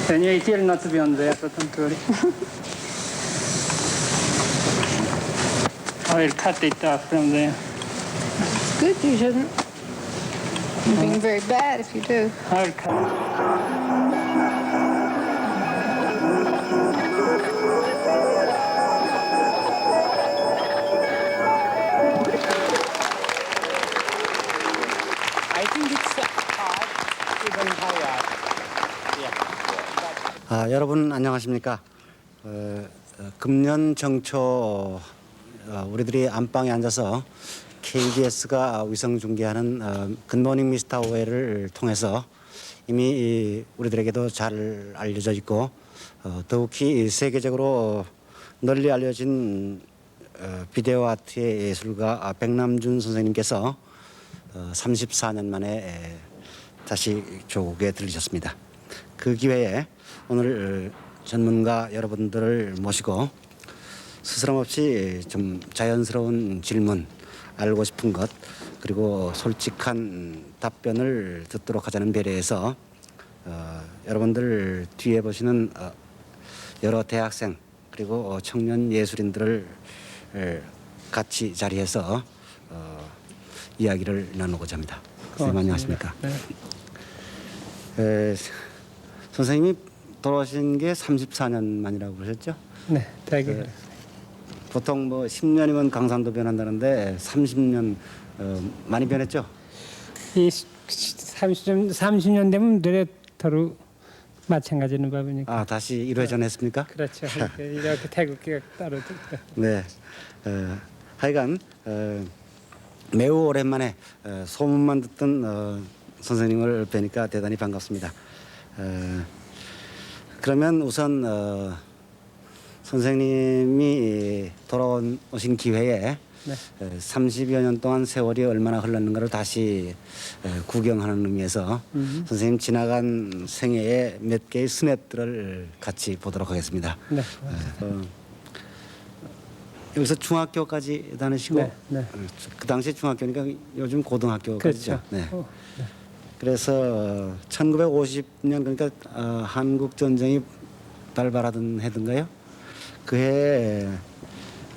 Den är till nattbjörn där för temporary. I will cut it off from there. It's good, you shouldn't. You're being very bad if you do. I will cut it. I think it's hard, even higher. Yeah. 여러분 안녕하십니까? 금년 정초 우리들이 안방에 앉아서 KBS가 위성 중계하는 굿모닝 미스터 오웨를 통해서 이미 우리들에게도 잘 알려져 있고 더욱이 세계적으로 널리 알려진 비디오 아트의 예술가 백남준 선생님께서 34년 만에 다시 조국에 들리셨습니다. 그 기회에 오늘 전문가 여러분들을 모시고 스스럼 없이 좀 자연스러운 질문, 알고 싶은 것 그리고 솔직한 답변을 듣도록 하자는 배려에서 여러분들 뒤에 보시는 여러 대학생 그리고 청년 예술인들을 같이 자리해서 이야기를 나누고자 합니다. 선생님 안녕하십니까? 네. 선생님이 돌아오신 게 34년 만이라고 그러셨죠? 네, 되게. 보통 뭐 10년이면 강산도 변한다는데 30년 많이 변했죠? 이 30년 되면 노래터로 마찬가지는 법이니까. 다시 1회 전했습니까? 그렇죠. 이렇게 태극기가 따로 있죠. 네. 하여간 매우 오랜만에 소문만 듣던 선생님을 뵈니까 대단히 반갑습니다. 그러면 우선 선생님이 돌아오신 기회에 네. 30여 년 동안 세월이 얼마나 흘렀는가를 다시 구경하는 의미에서 선생님 지나간 생애의 몇 개의 스냅들을 같이 보도록 하겠습니다. 네. 여기서 중학교까지 다니시고 네, 네. 그 당시 중학교니까 요즘 고등학교까지죠. 그렇죠. 네. 네. 그래서 1950년 그러니까 한국 전쟁이 발발하던 해든가요? 그 해에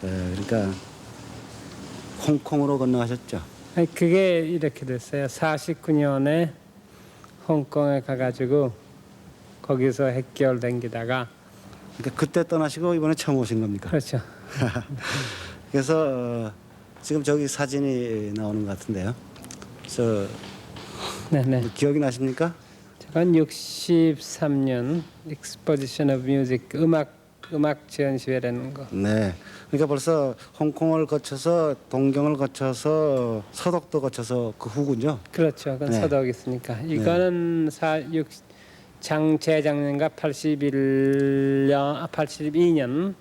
그러니까 홍콩으로 건너가셨죠. 아니, 그게 이렇게 됐어요. 49년에 홍콩에 가가지고 거기서 핵개월 댕기다가 그러니까 그때 떠나시고 이번에 처음 오신 겁니까? 그렇죠. 그래서 지금 저기 사진이 나오는 것 같은데요. 저 네네. 기억이 나십니까? 저건 63년 Exposition of Music 음악 전시회라는 거. 네. 그러니까 벌써 홍콩을 거쳐서 동경을 거쳐서 서독도 거쳐서 그 후군요. 그렇죠. 그건 네. 서독 있으니까. 이거는 재작년인가 82년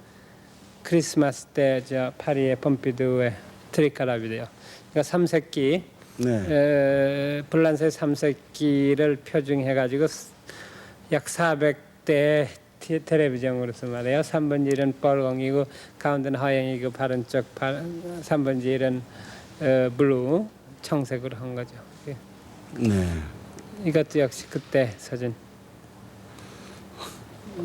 크리스마스 때 저 파리의 폼피두의 트리카라비데요. 그러니까 삼색기 네. 불란서의 삼색기를 표준해가지고 약 400대 텔레비전으로서 말이에요. 3번 1은 빨강이고 가운데는 하얀이고 바른 쪽 3번 1은 블루 청색으로 한 거죠. 네. 이것도 역시 그때 사진.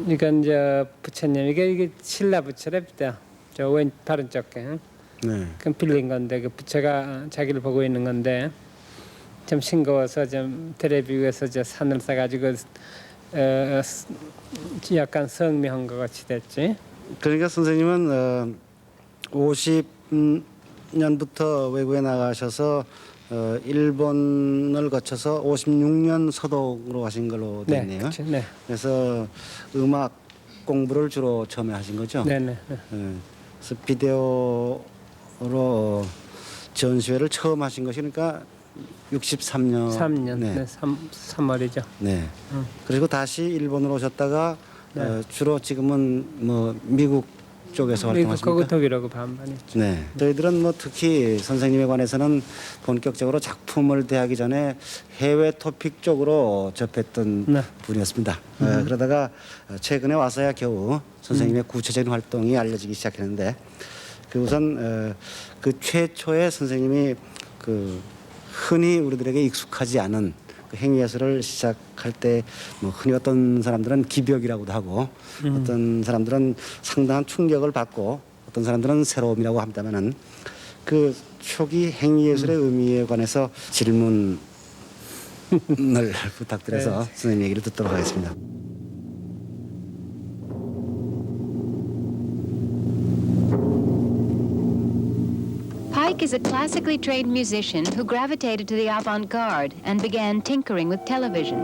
이건 이제 부처님 이게 신라 부처랍니다. 저 왼 바른 쪽에. 네. 그건 빌린 건데 그 부처가 자기를 보고 있는 건데 좀 싱거워서 좀 텔레비 위에서 저 산을 싸가지고 약간 성묘한 것 같이 됐지. 그러니까 선생님은 50년부터 외국에 나가셔서 일본을 거쳐서 56년 서독으로 가신 걸로 네, 되네요. 그렇죠. 네, 그래서 음악 공부를 주로 처음에 하신 거죠? 네, 네. 그래서 비디오로 전시회를 처음 하신 것이 그러니까 63년. 3년, 네. 네, 3월이죠. 네. 그리고 다시 일본으로 오셨다가 주로 지금은 뭐 미국 쪽에서 활동하십니까? 미국하고 독일하고 반반이죠. 네. 저희들은 뭐 특히 선생님에 관해서는 본격적으로 작품을 대하기 전에 해외 토픽 쪽으로 접했던 네. 분이었습니다. 그러다가 최근에 와서야 겨우 선생님의 구체적인 활동이 알려지기 시작했는데 그 우선 그 최초의 선생님이 그 흔히 우리들에게 익숙하지 않은 그 행예술을 시작할 때 뭐 흔히 어떤 사람들은 기벽이라고도 하고 어떤 사람들은 상당한 충격을 받고 어떤 사람들은 새로움이라고 합니다만은 그 초기 행예술의 의미에 관해서 질문을 부탁드려서 선생님 얘기를 듣도록 하겠습니다. Pike is a classically trained musician who gravitated to the avant-garde and began tinkering with television.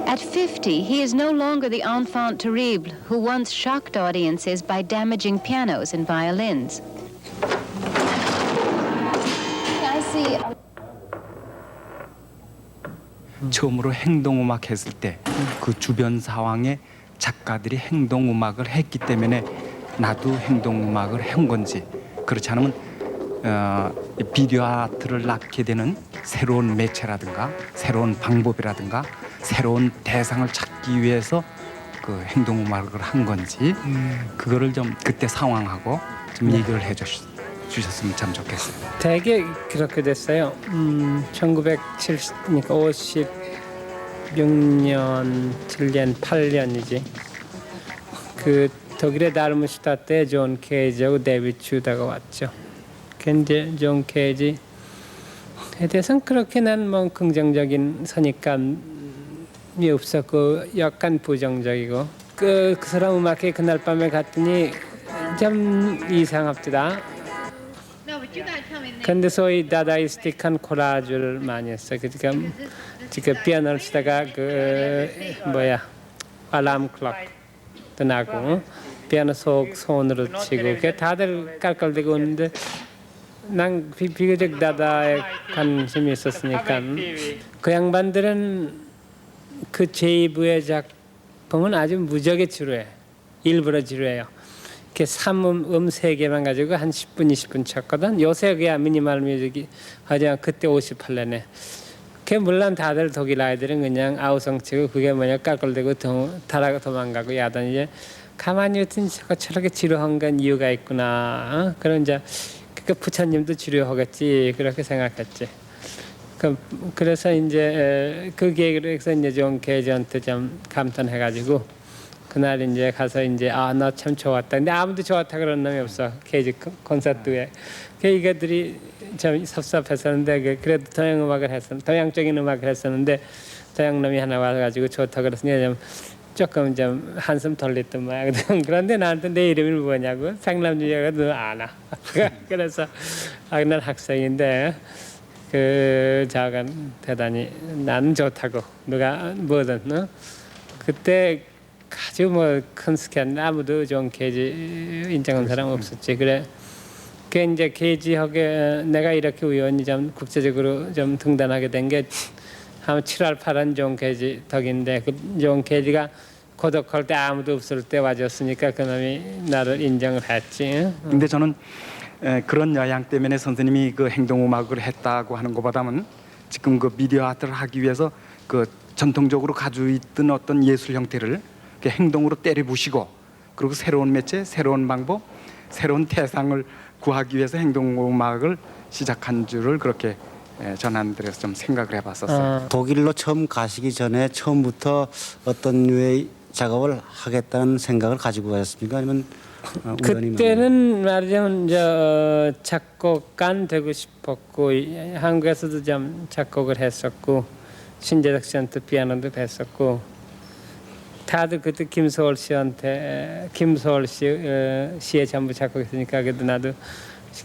At 50, he is no longer the enfant terrible who once shocked audiences by damaging pianos and violins. I see. 처음으로 행동음악 했을 때 그 주변 상황에 작가들이 행동음악을 했기 때문에 나도 행동음악을 한 건지 그렇지 않으면 비디오 아트를 낳게 되는 새로운 매체라든가 새로운 방법이라든가 새로운 대상을 찾기 위해서 그 행동음악을 한 건지 그거를 좀 그때 상황하고 좀 얘기를 해주셨으면 참 좋겠어요. 되게 그렇게 됐어요. 1970, 그러니까 56년, 7년, 8년이지. 그 독일의 다르무슈타 때 존 케이지하고 데이비드 주다가 왔죠. 근데 존 케이지에 대해서는 그렇게 난 뭐 긍정적인 선입감이 없었고 약간 부정적이고 그 사람 음악회 그날 밤에 갔더니 좀 이상합니다. 근데 소위 다다이스틱한 콜라주를 많이 했어요. 그러니까 지금 피아노를 치다가 그 알람 클럭도 나고 피아노 손으로 치고 그 다들 깔깔대고 오는데 난 비교적 다다에 관심이 있었으니까 그 양반들은 그 제2부의 작품은 아주 무지하게 지루해. 일부러 지루해요. 이렇게 3음 3개만 가지고 한 10분 20분 쳤거든. 요새 그야 미니멀 뮤직이 하지만 그때 58년에 그 물론 다들 독일 아이들은 그냥 아우성치고 그게 뭐냐 깔깔대고 달아가 도망가고 야단 이제 가만히 있더니 저렇게 지루한 건 이유가 있구나. 그런 이제 그 부처님도 지루하겠지 그렇게 생각했지. 그래서 이제 그 계획을 해서 이제 존 케이지한테 좀 감탄해가지고 그날 이제 가서 이제 나 참 좋았다. 근데 아무도 좋았다 그런 놈이 없어. 케이지 콘서트에. 그 이것들이 참 섭섭했었는데 그래도 동양적인 음악을 했었는데 동양 놈이 하나 와가지고 좋다 그랬으니 조금 좀 한숨 돌렸던 모양. 그런데 나한테 내 이름이 뭐냐고 상남주자가 너 아나. 그래서 난 학생인데 그 자간 대단히 나는 좋다고 누가 뭐든 그때 아주 뭐 큰 스캔 아무도 존 케이지 인정한 사람 없었지. 그래 그 이제 케이지하게 내가 이렇게 우연히 좀 국제적으로 좀 등단하게 된 게 한 7월 8일 존 케이지 덕인데 그 존 케이지가 고독할 때 아무도 없을 때 와줬으니까 그놈이 나를 인정을 했지. 근데 저는 그런 영향 때문에 선생님이 그 행동음악을 했다고 하는 것보다는 지금 그 미디어 아트를 하기 위해서 그 전통적으로 가지고 있던 어떤 예술 형태를 행동으로 때려부시고 그리고 새로운 매체, 새로운 방법, 새로운 대상을 구하기 위해서 행동음악을 시작한 줄을 그렇게 전한들에서 좀 생각을 해봤었어요. 독일로 처음 가시기 전에 처음부터 어떤 류의 작업을 하겠다는 생각을 가지고 가셨습니까? 아니면 그때는 말하자면 저 작곡가 되고 싶었고 한국에서도 좀 작곡을 했었고 신재덕 씨한테 피아노도 했었고 다들 그때 김소월 씨한테 김소월 시에 전부 작곡했으니까 그래도 나도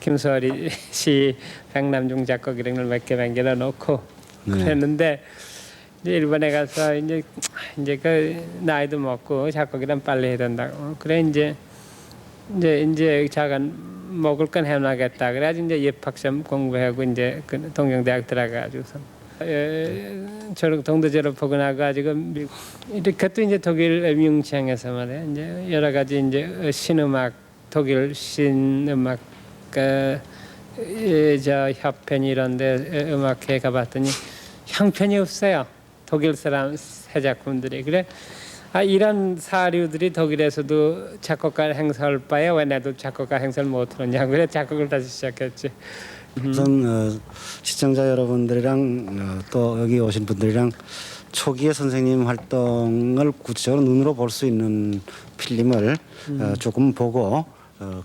김소월이 시 백남중 작곡 이런 걸 몇 개 남겨 놓고 그랬는데 이제 일본에 가서 이제 그 나이도 먹고 작곡이란 빨리 해야 된다고 그래 이제 자간 먹을 건 해놔야겠다 그래가지고 이제 예학시험 공부하고 이제 그 동경대학 들어가가지고서 저렇게 동도 졸업하고 나가지고 이렇게 또 이제 독일 뮌헨에서 말이야 이제 여러 가지 이제 신음악 독일 신음악 저 협회니 이런데 음악회 가봤더니 형편이 없어요. 독일 사람 새 작품들이 그래. 이런 사료들이 독일에서도 작곡가 행사할 바에 왜 나도 작곡가 행사를 못 하느냐고 그래 작곡을 다시 시작했지. 우선 시청자 여러분들이랑 또 여기 오신 분들이랑 초기의 선생님 활동을 구체적으로 눈으로 볼 수 있는 필름을 조금 보고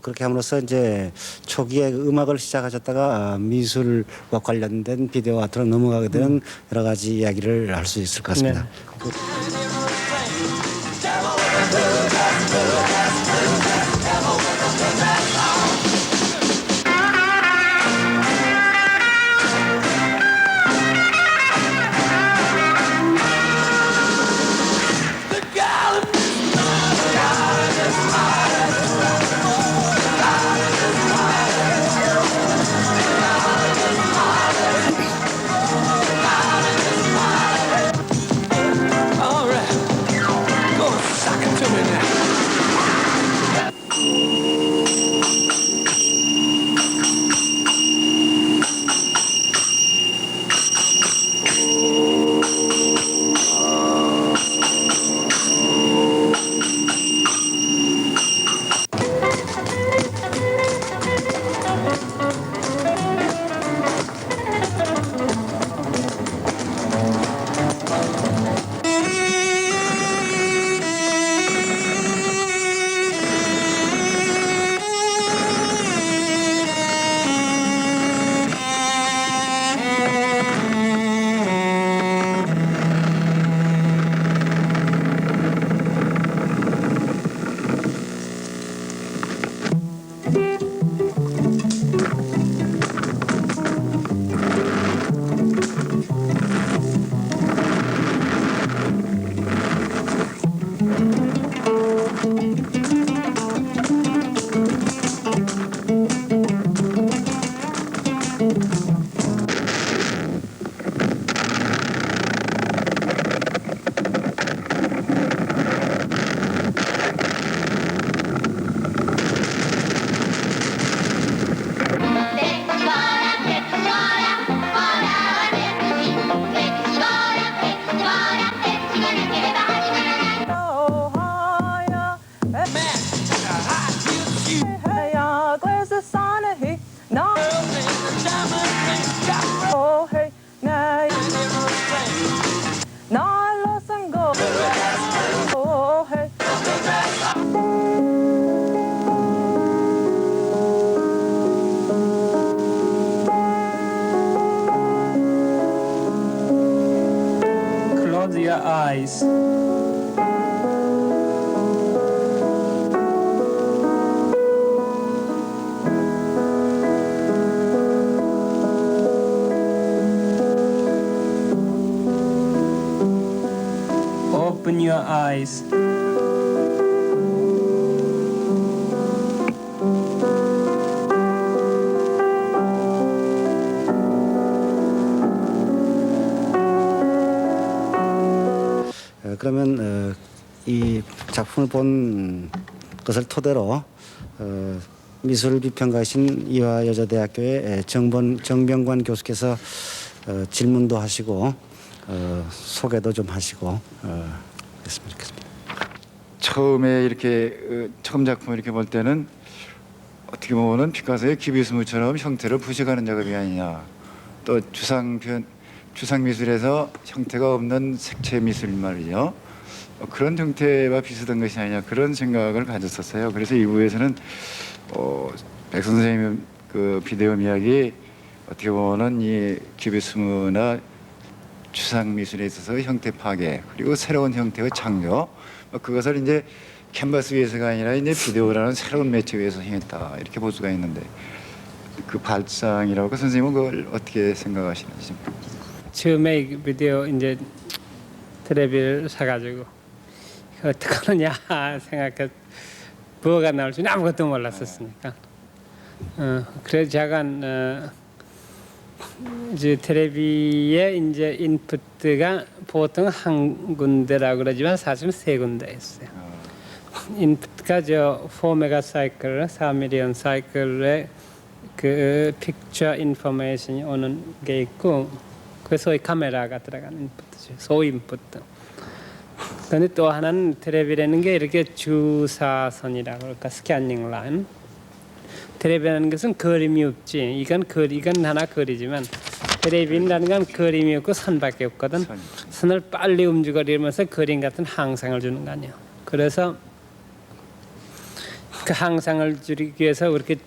그렇게 함으로써 이제 초기에 음악을 시작하셨다가 미술과 관련된 비디오 아트로 넘어가게 되는 여러 가지 이야기를 할 수 있을 것 같습니다. Close your eyes. Open your eyes. 그러면 이 작품을 본 것을 토대로 미술 비평가이신 이화여자대학교의 정병관 교수께서 질문도 하시고 소개도 좀 하시고 그랬으면 좋겠습니다. 처음에 이렇게 처음 작품을 이렇게 볼 때는 어떻게 보면은 피카소의 기비스무처럼 형태를 부식하는 작업이 아니냐. 또 추상 미술에서 형태가 없는 색채 미술 말이죠. 그런 형태와 비슷한 것이 아니냐 그런 생각을 가졌었어요. 그래서 2부에서는 백 선생님 그 비디오 이야기 어떻게 보면은 이 기비스무나 추상 미술에 있어서 형태 파괴 그리고 새로운 형태의 창조 그것을 이제 캔버스 위에서가 아니라 이제 비디오라는 새로운 매체 위에서 행했다 이렇게 볼 수가 있는데 그 발상이라고 선생님은 그걸 어떻게 생각하시는지. 처음에 이 비디오 이제 텔레비를 사가지고 이거 어떡하느냐 생각해 뭐가 나올지 아무것도 몰랐었으니까 그래서 잠깐 이제 텔레비에 이제 인풋가 보통 한 군데라고 그러지만 사실은 세 군데였어요. 인풋가 저 4메가 사이클 4밀리언 사이클에 그 픽처 인포메이션이 오는 게 있고 그 소위 카메라가 들어가는 인풋이죠. 소위 인풋. 그런데 또 하나는 텔레비라는 게 이렇게 주사선이라고 그럴까 스캐닝 라인. 테레비라는 것은 그림이 없지. 이건 하나 그리지만 테레비라는 건 그림이 없고 선밖에 없거든. 선을 빨리 움직이면서 그림 같은 항상을 주는 거 아니야. 그래서 그 항상을 주기 위해서 그렇게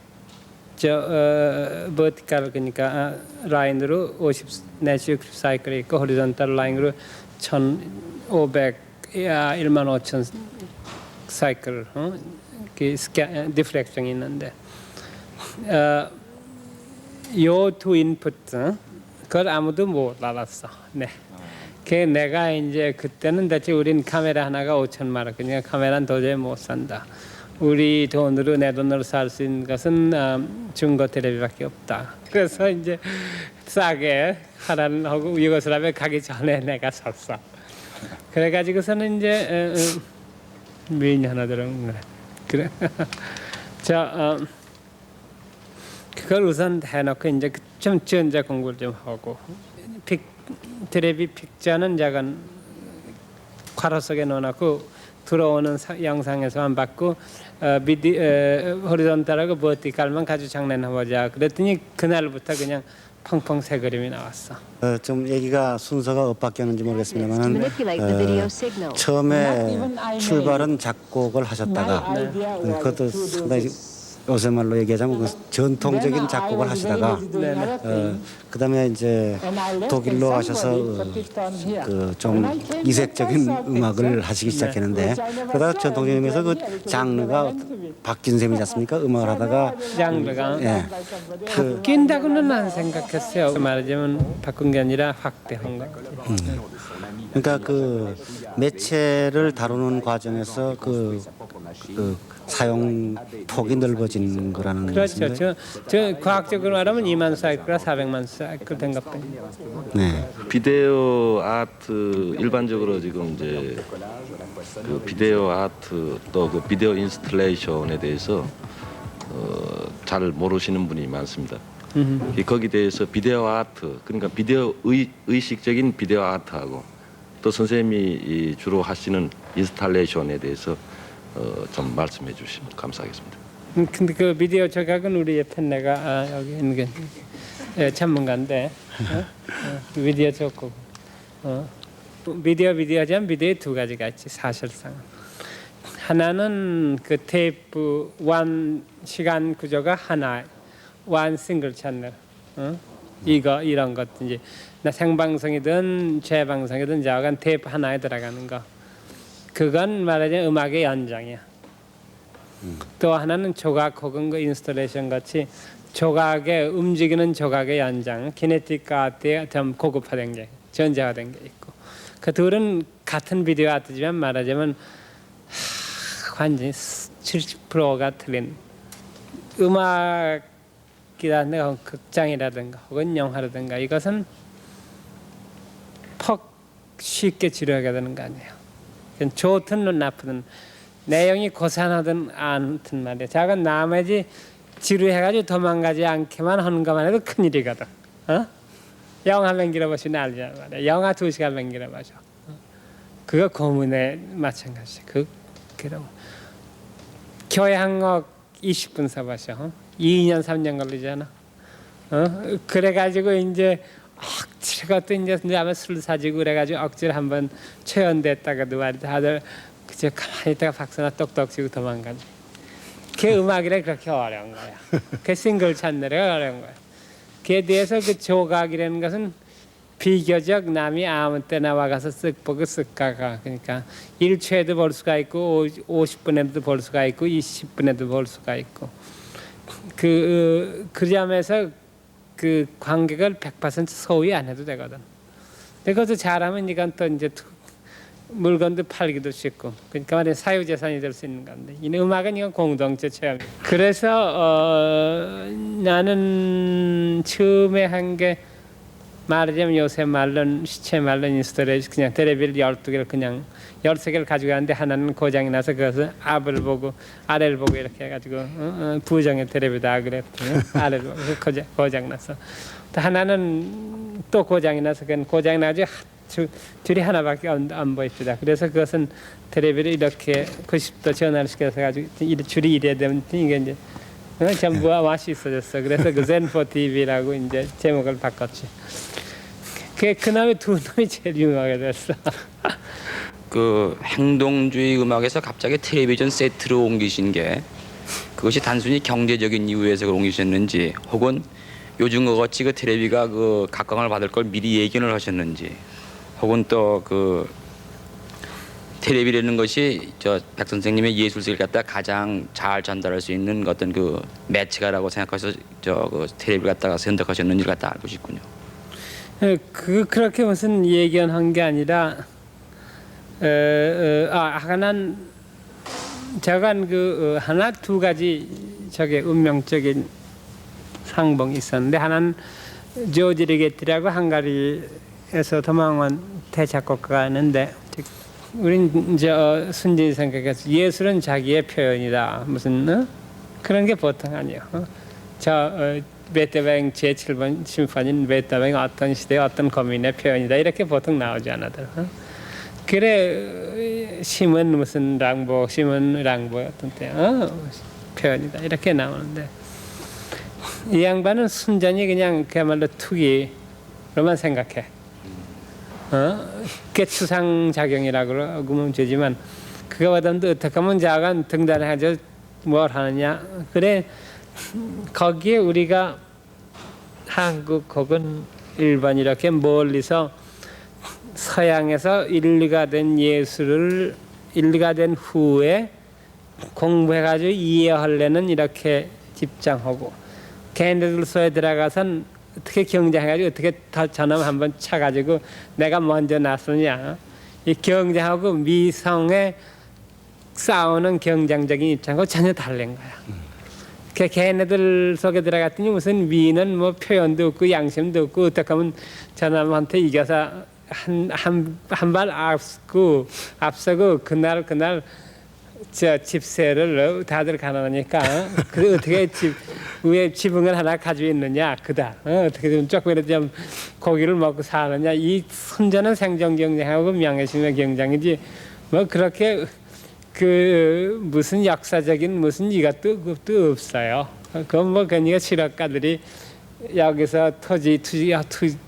버티컬 그러니까 라인으로 50 내지 60 사이클이 있고 호리존탈 라인으로 1,500 15,000 사이클 디프렉션이 있는데 요 두 인풋 그걸 아무도 못 알았어. 네. 그 내가 이제 그때는 대체 우린 카메라 하나가 5천만 원. 그러니까 카메라는 도저히 못 산다. 우리 돈으로 내 돈으로 살 수 있는 것은 중고 텔레비밖에 없다. 그래서 이제 싸게 하라는 하고 유고슬라비아 가기 전에 내가 샀어. 그래가지고서는 이제 미인이 하나 들은 거래. 그래. 자, 그걸 우선 해놓고 이제 좀 전자 공부를 좀 하고 텔레비 픽자는 작은 괄호 속에 넣어놓고 들어오는 영상에서만 받고 호리존탈하고 버티컬만 가지고 장난해보자. 그랬더니 그날부터 그냥 펑펑 새 그림이 나왔어. 좀 얘기가 순서가 엇바뀌었는지 모르겠습니다만은 Manipulate the video signal. 처음에 출발은 작곡을 하셨다가 그것도 상당히 요새 말로 얘기하자면 그 전통적인 작곡을 하시다가 그다음에 이제 독일로 가셔서 그 좀 이색적인 음악을 하시기 시작했는데 그러다가 전통적인에서 그 장르가 바뀐 셈이지 않습니까? 음악을 하다가 장르가 예. 바뀐다고는 안 생각했어요. 말하자면 바꾼 게 아니라 확대한 거. 그러니까 그 매체를 다루는 과정에서 그 사용 폭이 넓어진 거라는 그렇죠. 말씀인데. 저 과학적으로 말하면 2만 사이클과 400만 사이클 된 것뿐. 네. 비디오 아트 일반적으로 지금 이제 그 비디오 아트 또 그 비디오 인스톨레이션에 대해서 잘 모르시는 분이 많습니다. 거기 대해서 비디오 아트 그러니까 비디오 의식적인 비디오 아트하고 또 선생님이 주로 하시는 인스톨레이션에 대해서 좀 말씀해 주시면 감사하겠습니다. 근데 그 비디오 조각은 우리 옆에 내가 여기 있는 게 전문가인데 비디오 조각 비디오지만 비디오에 두 가지가 있지 사실상. 하나는 그 테이프 원 시간 구조가 하나 원 싱글 채널 이런 것 이제 나 생방송이든 재방송이든 저간 테이프 하나에 들어가는 거. 그건 말하자면 음악의 연장이야. 또 하나는 조각 혹은 그 인스톨레이션 같이 조각의 움직이는 조각의 연장, 키네틱 아트에 좀 고급화된 게 전자화된 게 있고 그 둘은 같은 비디오 아트지만 말하자면 완전히 70%가 틀린 음악이라든가 극장이라든가 혹은 영화라든가 이것은 퍽 쉽게 지루하게 되는 거 아니에요. 좋든 나쁘든 내용이 고산하든 않든 말이야. 작은 나머지 지루해가지고 도망가지 않게만 하는 것만 해도 큰일이거든. 영화 맹기러 보시면 알잖아 말이야. 영화 2시간 맹기러 보죠. 그거 고문에 마찬가지. 그럼 교회 한국 20분 써보셔. 2년 3년 걸리잖아. 그래가지고 이제 억지로 또 이제 아마 술 사지고 그래가지고 억지로 한번 초연됐다가도 말이야. 다들 그저 가만히 있다가 박수나 똑똑 치고 도망가지. 그 음악이라 그렇게 어려운 거야. 그 싱글 찬내가 어려운 거야. 그에 대해서 그 조각이라는 것은 비교적 남이 아무 때나 와가서 쓱 보고 쓱 가가. 그러니까 1초에도 볼 수가 있고 50분에도 볼 수가 있고 20분에도 볼 수가 있고 그 점에서 그 관객을 100% 소위 안 해도 되거든. 그것도 잘하면 이건 또 이제 물건도 팔기도 쉽고 그러니까 말이야 사유재산이 될 수 있는 건데 이 음악은 이건 공동체 체험. 그래서 나는 처음에 한 게 말하자면 요새 말론 시체 말론 인스톨레이션 그냥 텔레비를 12개를 그냥 13개를 가지고 갔는데 하나는 고장이 나서 그것을 앞을 보고 아래를 보고 이렇게 해가지고 부정의 텔레비다 그랬더니 아래를 보고 고장 나서 또 하나는 또 고장이 나서 그건 고장이 나가지고 줄이 하나밖에 안 보입니다. 그래서 그것은 텔레비를 이렇게 90도 전환을 시켜서 가지고 줄이 이래야 되면 이게 이제 전부 맛있어졌어. 그래서 그 젠포 TV라고 이제 제목을 바꿨지. 그놈의 두 놈이 제일 유명하게 됐어. 그 행동주의 음악에서 갑자기 텔레비전 세트로 옮기신 게 그것이 단순히 경제적인 이유에서 옮기셨는지 혹은 요즘과 같이 그 텔레비가 그 각광을 받을 걸 미리 예견을 하셨는지 혹은 또 그 텔레비라는 것이 저 백 선생님의 예술세를 갖다 가장 잘 전달할 수 있는 어떤 그 매체가라고 생각해서 저 그 텔레비를 갖다가 선택하셨는지를 갖다 알고 싶군요. 그렇게 무슨 예견한 게 아니라 하나는 제가 그 하나 두 가지 저게 운명적인 상봉이 있었는데 하나는 조지 리게티라고 헝가리에서 도망온 대작곡가가 있는데 우린 이제 순진히 생각해서 예술은 자기의 표현이다 무슨 그런 게 보통 아니에요. 베토벤 제7번 심포니는 베토벤 어떤 시대의 어떤 고민의 표현이다 이렇게 보통 나오지 않아도 그래 심은 무슨 랑보 심은 랑보 어떤 때 표현이다 이렇게 나오는데 이 양반은 순전히 그냥 그야말로 투기로만 생각해. 그게 추상작용이라고 그러면 되지만 그거보다도 어떻게 하면 자가 등단해가지고 뭘 하느냐. 그래 거기에 우리가 한국 혹은 일본 이렇게 멀리서 서양에서 인류가 된 예술을 인류가 된 후에 공부해가지고 이해하려는 이렇게 집중하고 걔네들소에 들어가선 어떻게 경쟁해가지고 어떻게 저놈 한번 차가지고 내가 먼저 나서냐 이 경쟁하고 미성의 싸우는 경쟁적인 입장하고 전혀 다른 거야. 걔네들 속에 들어갔더니 무슨 미는 뭐 표현도 없고 양심도 없고 어떻게 하면 저놈한테 이겨서 한 발 앞서고 그날 저 집세를 다들 가난하니까 그 어떻게 위에 지붕을 하나 가지고 있느냐 그다 어떻게 좀 조금이라도 좀 고기를 먹고 사느냐 이 순전한 생존 경쟁하고 명예심의 경쟁이지 뭐 그렇게 그 무슨 역사적인 무슨 이것도 없어요. 그건 뭐 그러니까 실업가들이 여기서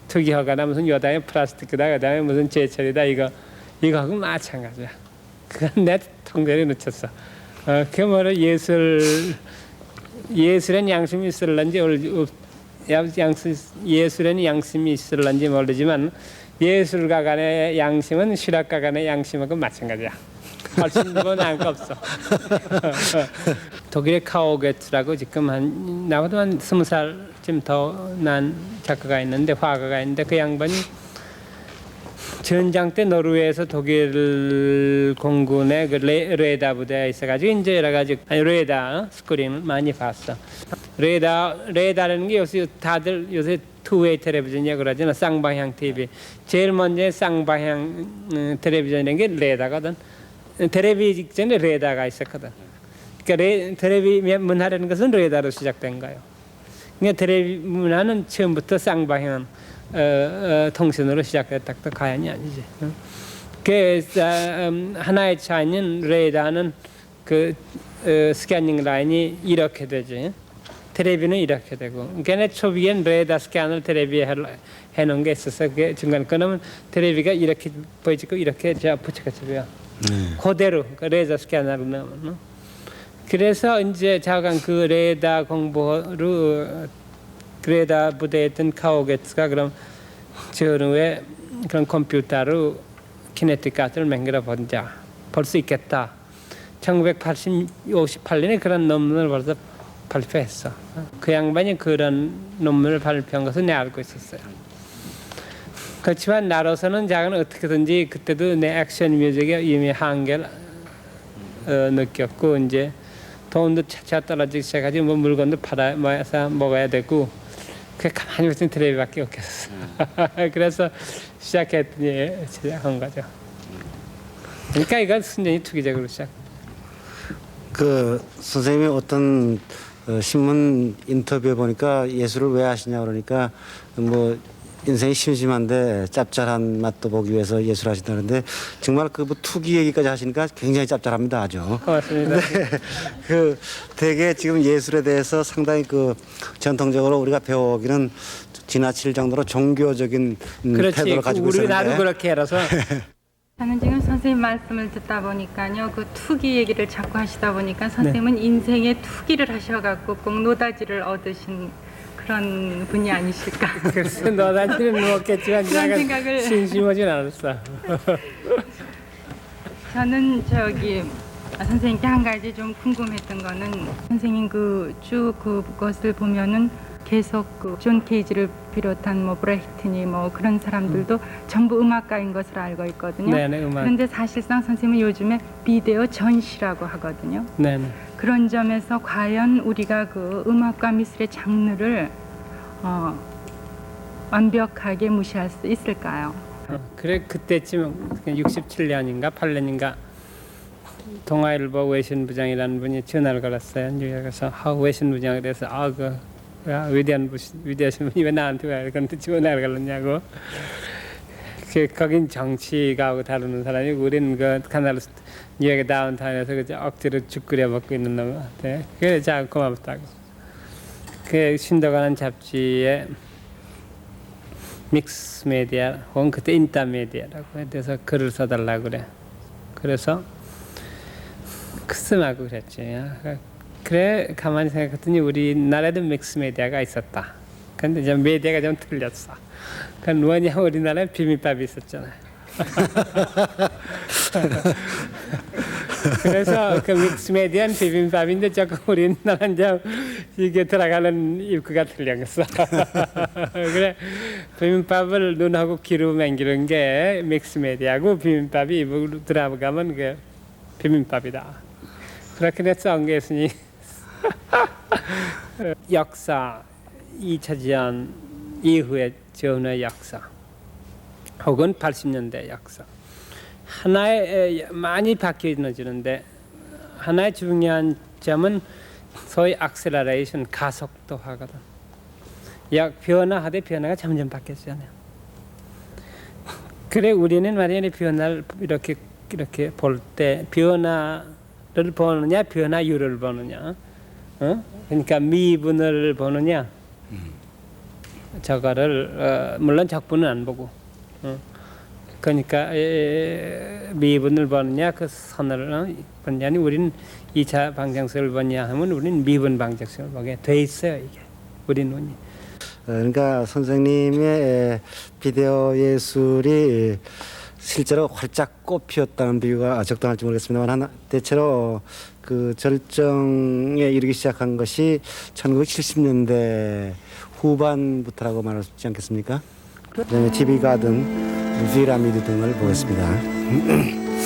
투기하거나 무슨 요다에 플라스틱이다 요다에 무슨 제철이다 이거하고 마찬가지야. 그건 내 통대로 놓쳤어. 그 뭐로 예술엔 양심이 있을런지 예술엔 양심이 있을런지 모르지만 예술가 간의 양심은 실학가 간의 양심하고 마찬가지야. 훨씬 더 나은 거 없어. 독일의 카오게츠라고 지금 나보다 한 20살쯤 더 난 작가가 있는데 화가가 있는데 그 양반이 전장 때 노르웨이에서 독일 공군의 그 레다 부대에 있어가지고 이제 여러 가지 레다 스크린을 많이 봤어. 레다라는 게 요새 다들 요새 투웨이 텔레비전이라고 그러잖아. 쌍방향 TV. 제일 먼저 쌍방향 텔레비전이라는 게 레다거든. 텔레비 직전에 레다가 있었거든. 그러니까 텔레비 문화라는 것은 레다로 시작된 거예요. 그러니까 텔레비 문화는 처음부터 쌍방향 통신으로 시작했다. 가연이 아니지. 그 하나의 차이는 레다는 그 스캐닝 라인이 이렇게 되지. 텔레비는 이렇게 되고. 걔네 초기엔 레다 스캐너를 텔레비에 해놓은 게 있어서 그게 중간 끊으면 텔레비가 이렇게 보여지고 이렇게 붙여가지고요. 그대로 그 레다 스캐너로 넣으면. 그래서 이제 자간 그 레다 공부로 레다 부대에 있던 카오게츠가 그럼 전후에 그런 컴퓨터로 키네틱 가스를 맹글어 본자 볼 수 있겠다. 1958년에 그런 논문을 벌써 발표했어. 그 양반이 그런 논문을 발표한 것을 내가 알고 있었어요. 그렇지만 나로서는 자기는 어떻게든지 그때도 내 액션 뮤직에 이미 한계를 느꼈고 이제 돈도 차차 떨어지기 시작하지 뭐 물건도 팔아 모아서 먹어야 되고 그 가만히 있는 텔레비밖에 없겠어. 그래서 시작했더니 시작한 거죠. 그러니까 이건 순전히 투기적으로 시작. 그 선생님이 어떤 신문 인터뷰에 보니까 예술을 왜 하시냐 그러니까 뭐 인생이 심심한데 짭짤한 맛도 보기 위해서 예술 하신다는데 정말 그 뭐 투기 얘기까지 하시니까 굉장히 짭짤합니다 아주. 고맙습니다. 그 되게 지금 예술에 대해서 상당히 그 전통적으로 우리가 배워오기는 지나칠 정도로 종교적인 그렇지. 태도를 가지고 우리 나도 있었는데 그렇게 해라서. 저는 지금 선생님 말씀을 듣다 보니까요, 그 투기 얘기를 자꾸 하시다 보니까 선생님은 인생에 투기를 하셔갖고 꼭 노다지를 얻으신 그런 분이 아니실까. 글쎄 너다지는 먹겠지만 그런 내가 생각을- 신심하진 않았어. 저는 선생님께 한 가지 좀 궁금했던 거는 선생님 쭉 그것을 보면은 계속 존 케이지를 비롯한 뭐 브레히트니 뭐 그런 사람들도 전부 음악가인 것을 알고 있거든요. 네네, 음악. 그런데 사실상 선생님은 요즘에 비디오 전시라고 하거든요. 네네. 그런 점에서 과연 우리가 그 음악과 미술의 장르를 완벽하게 무시할 수 있을까요? 그래 그때쯤 67년인가 8년인가 동아일보 외신부장이라는 분이 전화를 걸었어요. 뉴욕에서 외신부장에 대해서 위대하신 분이 왜 나한테 왜 그런데 전화를 걸었냐고. 거긴 정치가하고 다루는 사람이 우리는 그 카나다 뉴욕의 다운타운에서 그 억지로 죽 끓여 먹고 있는 놈한테 그래 자 고맙다고. 그 신도가는 잡지에 믹스 메디아 혹은 그때 인터 메디아라고 해서 글을 써달라고 그래. 그래서 크스하고 그랬지. 그래 가만히 생각했더니 우리나라에도 믹스 메디아가 있었다. 근데 이제 메디아가 좀 틀렸어. 그 뭐냐 우리나라에 비빔밥이 있었잖아요. 그래서 그 믹스 메디아는 비빔밥인데 자꾸 우리나라는 좀 이게 들어가는 입구가 틀렸어. 그래 비빔밥을 눈하고 귀로 맹기는 게 믹스 메디아고 비빔밥이 입으로 들어가면 그 비빔밥이다. 그렇게 해서 엉겼으니 역사 2차전 이후의 전의 역사 혹은 80년대 역사 하나의 많이 바뀌어지는데 하나의 중요한 점은 소위 액셀러레이션 가속도하거든. 변화하되 변화가 점점 바뀌었잖아요. 그래 우리는 만약에 변화를 이렇게 볼 때 변화를 보느냐 변화율을 보느냐 그러니까 미분을 보느냐 저거를 물론 적분은 안 보고 그러니까 미분을 보느냐 그 선을 보느냐 우리는 2차 방정식을 보냐 하면 우리는 미분 방정식을 보게 돼 있어요. 이게 우리 눈이. 그러니까 선생님의 비디오 예술이 실제로 활짝 꽃피었다는 비유가 적당할지 모르겠습니다만 대체로 그 절정에 이르기 시작한 것이 1970년대 후반부터라고 말할 수 있지 않겠습니까? 그다음에 TV 가든, 피라미드 등을 보겠습니다.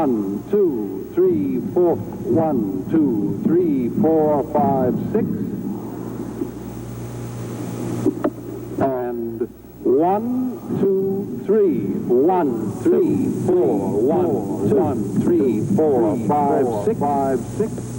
1, 2, 3, 4. 1, 2, 3, 4, 5, 6. And 1, 2, 3. 1, 3, 4. 1, 3, 4, 5, 6.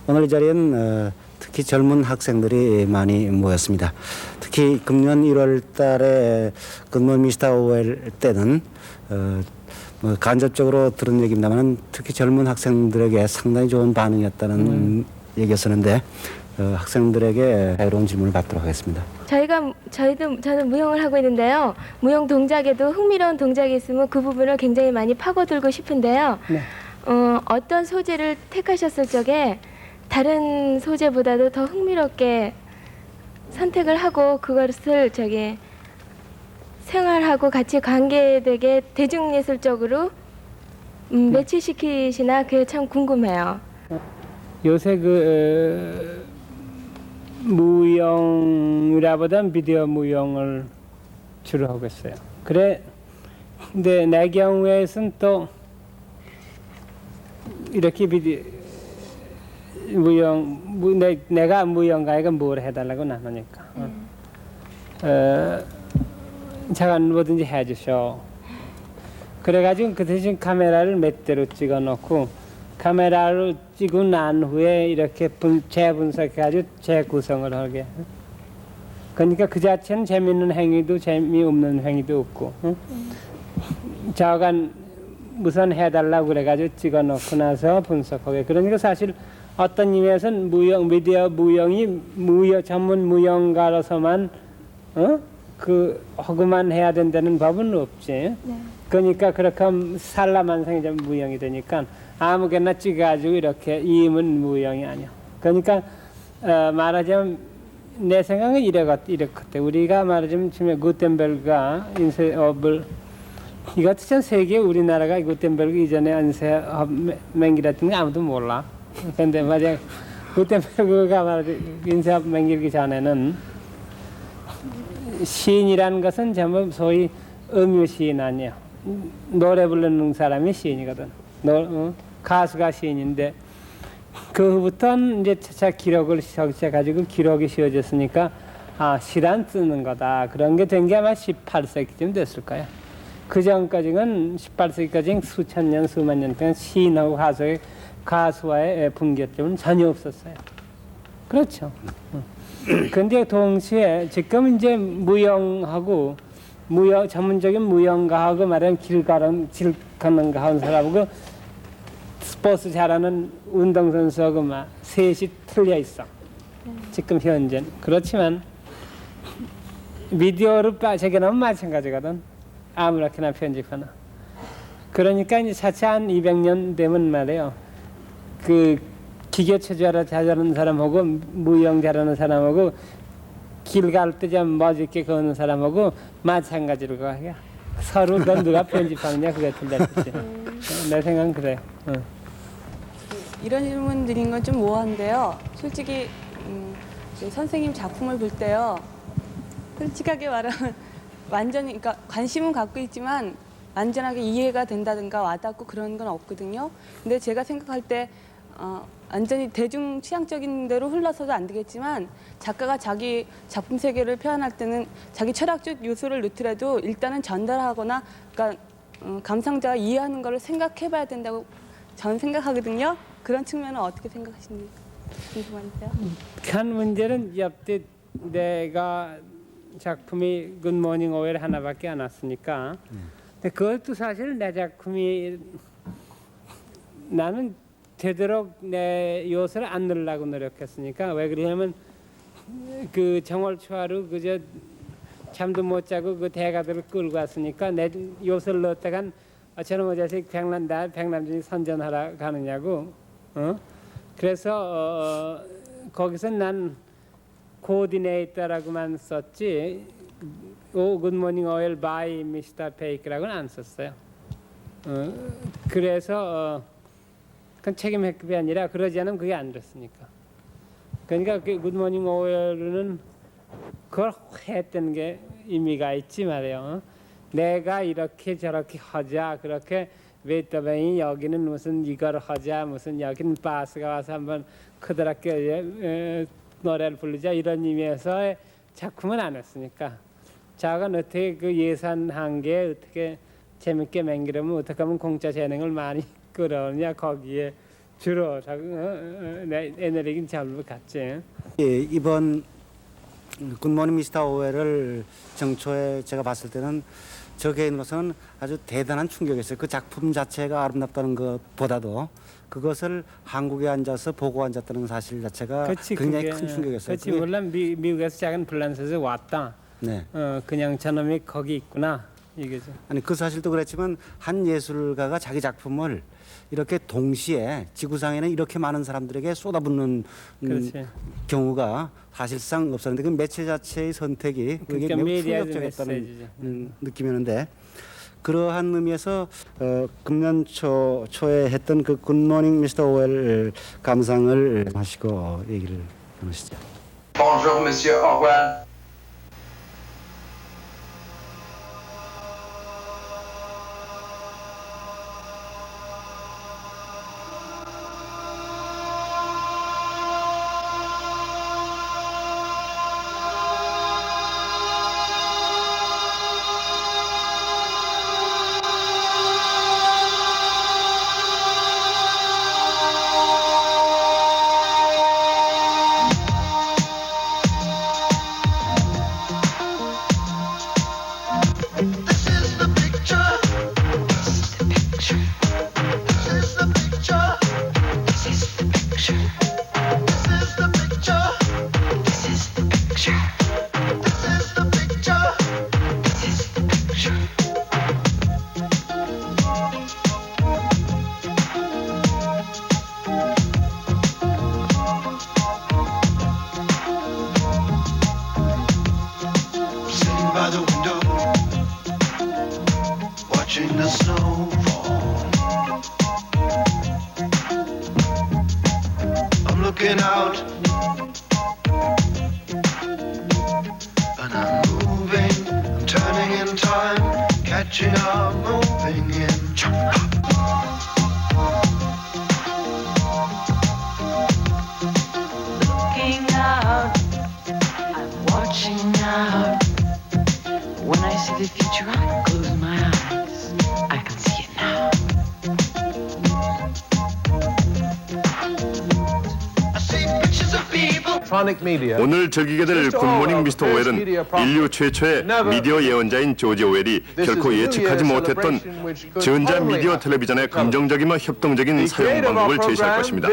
오늘 이 자리엔 특히 젊은 학생들이 많이 모였습니다. 특히 금년 1월 달에 굿모닝 미스터 오웰 때는 뭐 간접적으로 들은 얘기입니다만 특히 젊은 학생들에게 상당히 좋은 반응이었다는 얘기였었는데 학생들에게 자유로운 질문을 받도록 하겠습니다. 저는 무용을 하고 있는데요. 무용 동작에도 흥미로운 동작이 있으면 그 부분을 굉장히 많이 파고들고 싶은데요. 네. 어떤 소재를 택하셨을 적에 다른 소재보다도 더 흥미롭게 선택을 하고 그것을 생활하고 같이 관계되게 대중예술적으로 매치시키시나 그게 참 궁금해요. 요새 무용이라보단 비디오 무용을 주로 하고 있어요. 근데 내 경우에는 또 이렇게 비디오 내가 무용가에게 뭘 해달라고 안 하니까 제가 뭐든지 해주셔. 그래가지고 그 대신 카메라를 몇 대로 찍어놓고 카메라로 찍고 난 후에 이렇게 재분석해가지고 재구성을 하게. 그러니까 그 자체는 재밌는 행위도 재미없는 행위도 없고 저간 우선 해달라고 그래가지고 찍어놓고 나서 분석하게. 그러니까 사실 어떤 의미에서는 미디어 무용이 전문 무용가로서만 허구만 해야 된다는 법은 없지. 네. 그러니까 그렇게 하면 산란만상이 좀 무용이 되니까 아무거나 찍어가지고 이렇게 이으면 무용이 아니야. 그러니까 말하자면 내 생각은 이렇거든. 우리가 말하자면 지금 구텐베르가 인쇄업을 이것도 전 세계 우리나라가 구텐베르그 이전에 인쇄업 맹기랬던 거 아무도 몰라. 근데 맞아 구텐베르그가 말하자면 인쇄업 맹기기 전에는 시인이라는 것은 전부 소위 음유 시인 아니야. 노래 부르는 사람이 시인이거든. 가수가 시인인데 그 후부터는 이제 차차 기록을 시작해가지고 기록이 씌워졌으니까 시란 쓰는 거다. 그런 게 된 게 아마 18세기쯤 됐을 거야. 그 전까지는 18세기까지 수천 년, 수만 년 동안 시인하고 가수와의 분계점은 전혀 없었어요. 그렇죠. 근데 동시에 지금 이제 전문적인 무용가하고 말하는 길 걷는 가 하는 사람하고 스포츠 잘하는 운동선수하고 막 셋이 틀려 있어. 지금 현재. 그렇지만 미디어를 빠져나면 마찬가지거든. 아무렇게나 편집하나. 그러니까 이제 차차 한 200년 되면 말이에요. 그 기계체 잘하는 사람하고 무용 잘하는 사람하고 길 갈 때 좀 멋있게 걷는 사람하고 마찬가지로 가요. 서로 넌 누가 편집하느냐 그게 틀렸지. 내 생각은 그래요. 이런 질문 드린 건 좀 모호한데요. 솔직히 선생님 작품을 볼 때요. 솔직하게 말하면 완전히 그러니까 관심은 갖고 있지만 완전하게 이해가 된다든가 와닿고 그런 건 없거든요. 근데 제가 생각할 때 완전히 대중 취향적인 대로 흘러서도 안 되겠지만 작가가 자기 작품 세계를 표현할 때는 자기 철학적 요소를 넣더라도 일단은 전달하거나 그러니까 감상자가 이해하는 거를 생각해봐야 된다고 저는 생각하거든요. 그런 측면은 어떻게 생각하시는지 궁금한데요. 한 문제는 옆에 내가 작품이 굿모닝 오웰 하나밖에 안 왔으니까 근데 그것도 사실 내 작품이 나는 되도록 내 요소를 안 넣으려고 노력했으니까 왜 그러냐면 그 정월초하루 그저 잠도 못 자고 그 대가들을 끌고 왔으니까 내 요소를 넣었다간 저놈의 자식 백남준이 선전하러 가느냐고 그래서 거기서 난 코디네이터라고만 썼지 굿모닝 오일 바이 미스터 페이크라고는 안 썼어요. 그래서 그건 책임 회급이 아니라 그러지 않으면 그게 안 됐으니까. 그러니까 그 굿모닝 오일은 그걸 했던 게 의미가 있지 말이에요. 내가 이렇게 저렇게 하자 그렇게 베토벤이 여기는 무슨 이걸 하자 무슨 여기는 바스가 와서 한번 크더랗게 노래를 부르자 이런 의미에서의 작품은 안 했으니까 자가 어떻게 그 예산한 게 어떻게 재밌게 맹기려면 어떻게 하면 공짜 재능을 많이 끌어오냐 거기에 주로 내 에너지는 전부 갔지. 예, 이번 굿모닝 미스터 오웰을 정초에 제가 봤을 때는 저 개인으로서는 아주 대단한 충격이었어요. 그 작품 자체가 아름답다는 것보다도 그것을 한국에 앉아서 보고 앉았다는 사실 자체가 굉장히 큰 충격이었어요. 그렇지. 물론 미국에서 작은 플란스에서 왔다. 네. 그냥 저놈이 거기 있구나 이거죠. 아니 그 사실도 그렇지만 한 예술가가 자기 작품을 이렇게 동시에 지구상에는 이렇게 많은 사람들에게 쏟아붓는 경우가 사실상 없었는데 그 매체 자체의 선택이 그게 매우 충격적이었다는 느낌이었는데 그러한 의미에서 금년 초에 했던 그 굿모닝 미스터 오웰 감상을 하시고 얘기를 나누시죠. Bonjour, Monsieur Orwell. watching the snow fall. I'm looking out and I'm moving, I'm turning in time, catching up, moving in. Looking out, I'm watching out. When I see the future, I close my eyes. 오늘 즐기게 될 굿모닝 미스터 오웰은 인류 최초의 미디어 예언자인 조지 오웰이 결코 예측하지 못했던 전자 미디어 텔레비전의 긍정적이며 협동적인 사용 방법을 제시할 것입니다.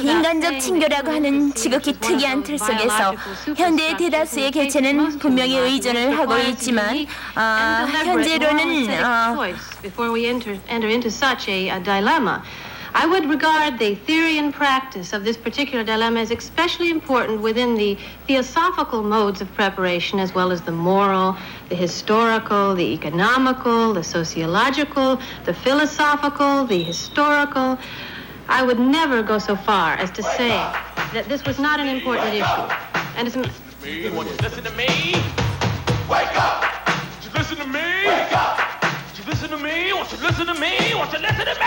인간적 친교라고 하는 지극히 특이한 틀 속에서 현대의 대다수의 개체는 분명히 의존을 하고 있지만 현재로는 before we enter into such a dilemma. I would regard the theory and practice of this particular dilemma as especially important within the theosophical modes of preparation, as well as the moral, the historical, the economical, the sociological, the philosophical, the historical. I would never go so far as to say that this was not an important issue. And it's... Won't you listen to me? Wake up! Won't you listen to me? Wake up! Won't you listen to me? Won't you listen to me? Won't you listen to me?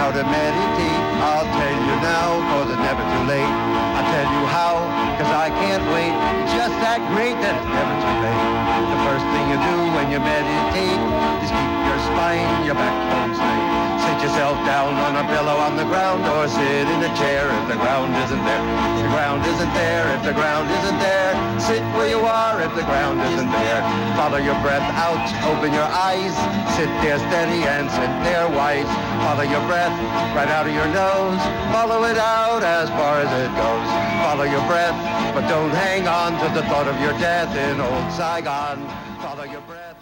how to meditate. I'll tell you now, cause it's never too late. I'll tell you how, cause I can't wait. It's just that great that it's never too late. The first thing you do when you meditate is keep your spine, your backbone straight. Sit yourself down on a pillow on the ground, or sit in a chair if the ground isn't there. If the ground isn't there, if the ground isn't there, sit where you are if the ground isn't there. Follow your breath out, open your eyes, sit there steady and sit there wise. Follow your breath right out of your nose, follow it out as far as it goes. Follow your breath, but don't hang on to the thought of your death in old Saigon. Follow your breath.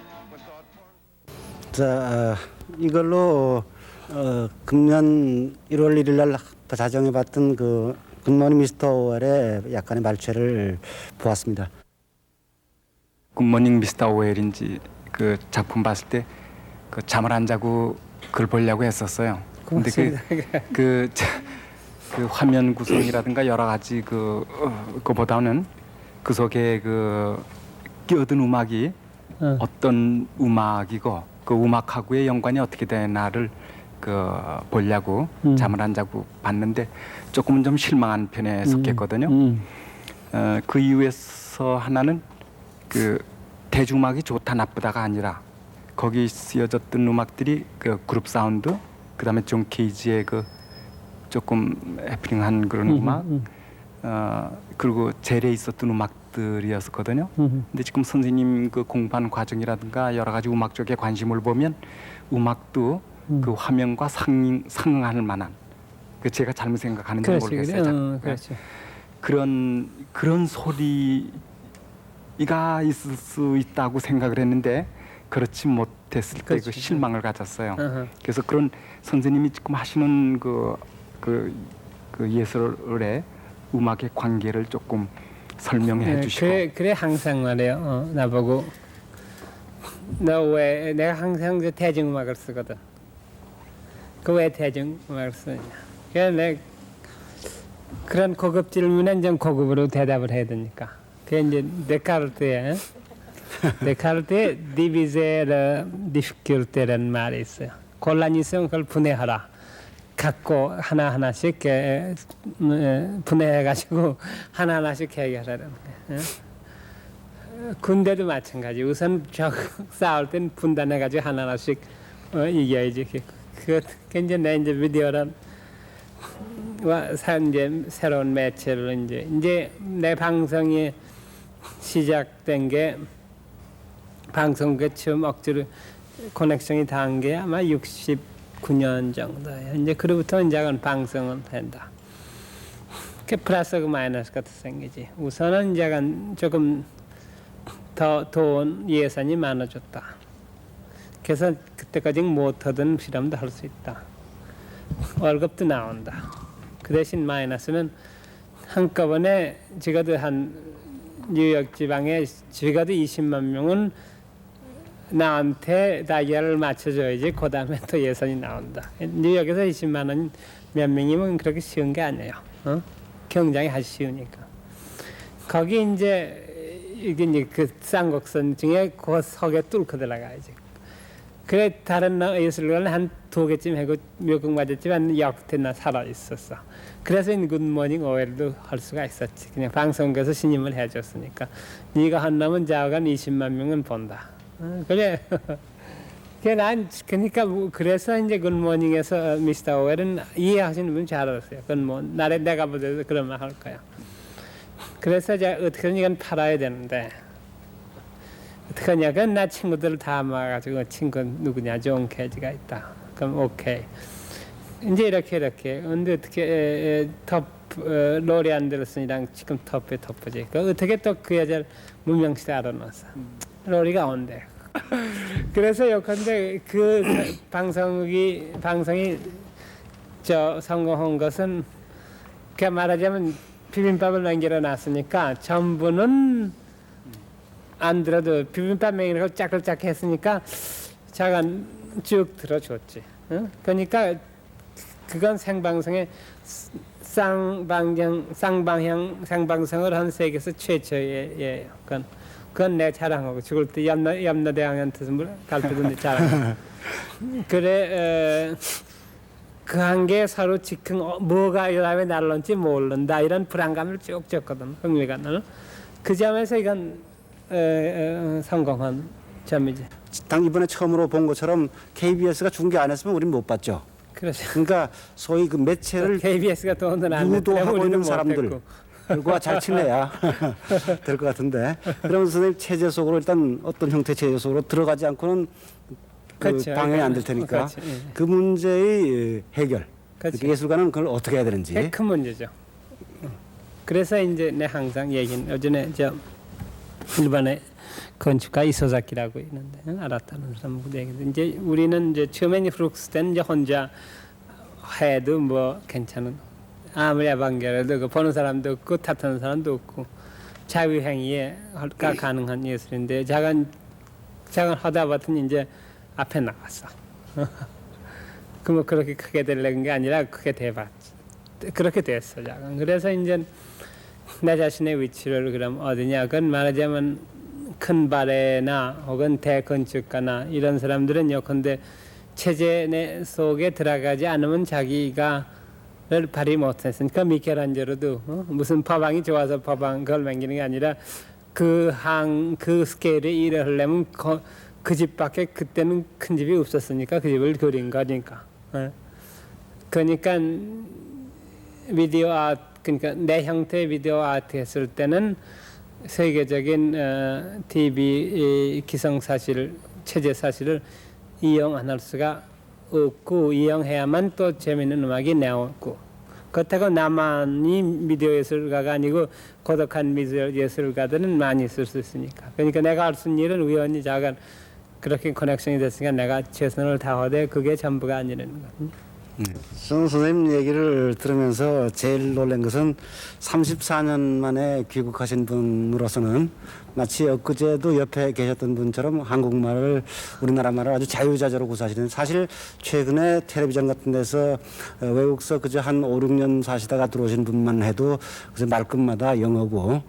자, 이걸로 금년 1월 1일 날 자정해봤던 그 굿모닝 미스터 오웰의 약간의 말취를 보았습니다. 굿모닝 미스터 오웰인지 그 작품 봤을 때 그 잠을 안 자고 그걸 보려고 했었어요. 근데 그 화면 구성이라든가 여러 가지 그보다는 그 속에 그 끼어든 음악이 어떤 음악이고 그 음악하고의 연관이 어떻게 되나를 보려고 잠을 안 자고 봤는데 조금은 좀 실망한 편에 속했거든요. 그 이유에서 하나는 그 대중음악이 좋다 나쁘다가 아니라 거기 쓰여졌던 음악들이 그 그룹 사운드, 그다음에 존 케이지의 그 조금 해프닝한 그런 음악, 그리고 젤에 있었던 음악들이었거든요. 근데 지금 선생님 그 공부하는 과정이라든가 여러 가지 음악 쪽에 관심을 보면 음악도 그 화면과 상응할 만한, 그 제가 잘못 생각하는지 모르겠어요. 그렇죠. 그런 소리가 있을 수 있다고 생각을 했는데 그렇지 못했을 때 그 실망을 가졌어요. 그래서 그런 선생님이 지금 하시는 그 예술의 음악의 관계를 조금 설명해 주시고. 그래 항상 말해요. 나보고 너 왜 내가 항상 대중음악을 쓰거든. 그 왜 대중음악을 쓰느냐. 그래서 내가 그런 고급 질문엔 좀 고급으로 대답을 해야 되니까. 그게 이제 데카르트의 디비제르 디피culté라는 말이 있어요. 곤란이 있으면 그걸 분해하라. 갖고 하나하나씩 분해해가지고 하나하나씩 해결하라는 거예요. 군대도 마찬가지. 우선 싸울 땐 분단해가지고 하나하나씩 이겨야지. 그게 이제 내 이제 비디오란 이제 새로운 매체로 이제 내 방송이 시작된 게 방송 그 처음 억지로 커넥션이 닿은 게 아마 69년 정도예요. 이제 그로부터 이제는 방송을 한다. 그 플러스하고 마이너스가 생기지. 우선은 이제는 조금 더 돈 예산이 많아졌다. 그래서 그때까지 못하던 실험도 할 수 있다. 월급도 나온다. 그 대신 마이너스는 한꺼번에 적어도 한 뉴욕 지방에 적어도 20만 명은 나한테 다이얼을 맞춰줘야지 그 다음에 또 예산이 나온다. 뉴욕에서 20만 원 몇 명이면 그렇게 쉬운 게 아니에요. 경쟁이 아주 쉬우니까. 거기 이게 이제 그 쌍곡선 중에 그 석에 뚫고 들어가야지. 그래 다른 예술가는 한 2개쯤 하고 묘국 맞았지만 역대나 살아 있었어. 그래서 굿모닝 오웰도 할 수가 있었지. 그냥 방송국에서 신임을 해줬으니까. 네가 한다면 좌우간 20만 명은 본다. 그래. 그러니까 그래서 이제 굿모닝에서 미스터 오웰은 이해하시는 분 잘 알았어요. 그건 내가 보더라도 그런 말 할 거야. 그래서 이제 어떻게든 이건 팔아야 되는데 어떻게 하냐. 그건 나 친구들 다 모아가지고 친구 누구냐 존 케이지가 있다. 그럼 오케이. 이제 이렇게. 근데 어떻게 로리 앤더슨이랑 지금 터프지. 어떻게 또 그 여자를 무명시대 알아놨어. 로리가 온대. 그래서 요컨대 그 방송이 성공한 것은 그 말하자면 비빔밥을 남겨 놨으니까 전부는 안 들어도 비빔밥 먹이라고 짝짝짝 했으니까 자간 쭉 들어줬지. 그러니까 그건 생방송에 쌍방송을 한 세계에서 최초예요. 그건 내 자랑하고 죽을 때 염라대왕한테서 가르쳐준 데 자랑. 그래 그 한계에 서로 즉흥 뭐가 이 다음에 날런지 모른다 이런 불안감을 쭉 줬거든. 흥미가는 그 점에서 이건 성공한 점이지. 당 이번에 처음으로 본 것처럼 KBS가 중계 안 했으면 우린 못 봤죠. 그렇죠. 그러니까 소위 그 매체를 KBS가 돈을 안 유도하고 우리는 있는 사람들 그와 잘 친해야 될 것 같은데. 그러면서 선생님 체제 속으로 일단 어떤 형태 체제 속으로 들어가지 않고는 그렇죠. 방향이 안 될 테니까 그렇지, 예. 그 문제의 해결. 그렇죠. 예술가는 그걸 어떻게 해야 되는지. 큰 문제죠. 그래서 이제 내 항상 얘기는 예전에 저 일본에 건축가 이소사키라고 있는데 알았다는 사람 얘기도 이제 우리는 이제 처음에 프룩스 때는 이제 혼자 해도 뭐 괜찮은 아무리 에반게르도 보는 사람도 없고 탓하는 사람도 없고 자유행위가 가능한 예술인데 자간 하다 봤더니 이제 앞에 나갔어. 그 뭐 그렇게 크게 되려는 게 아니라 크게 돼봤지. 그렇게 됐어 자간. 그래서 이제 내 자신의 위치를 그럼 어디냐? 그건 말하자면 큰 발해나 혹은 대건축가나 이런 사람들은 요컨대 체제 내 속에 들어가지 않으면 자기가 를 발휘 못했으니까 미켈란젤로도 무슨 법왕이 좋아서 법왕 그걸 남기는 게 아니라 그 스케일에 일을 하려면 그 집밖에 그때는 큰 집이 없었으니까 그 집을 그린 거니까. 그러니까 비디오 아트 그러니까 내 형태의 비디오 아트 했을 때는 세계적인 TV 기성사실 체제 사실을 이용 안 할 수가 없고 이용해야만 또 재미있는 음악이 나오고 그렇다고 나만이 미디어 예술가가 아니고 고독한 미디어 예술가들은 많이 있을 수 있으니까. 그러니까 내가 할 수 있는 일은 우연히 작은 그렇게 커넥션이 됐으니까 내가 최선을 다하되 그게 전부가 아니라는 거. 선생님 얘기를 들으면서 제일 놀란 것은 34년 만에 귀국하신 분으로서는 마치 엊그제도 옆에 계셨던 분처럼 한국말을 우리나라 말을 아주 자유자재로 구사하시는. 사실 최근에 텔레비전 같은 데서 외국서 그저 한 5, 6년 사시다가 들어오신 분만 해도 그래서 말끝마다 영어고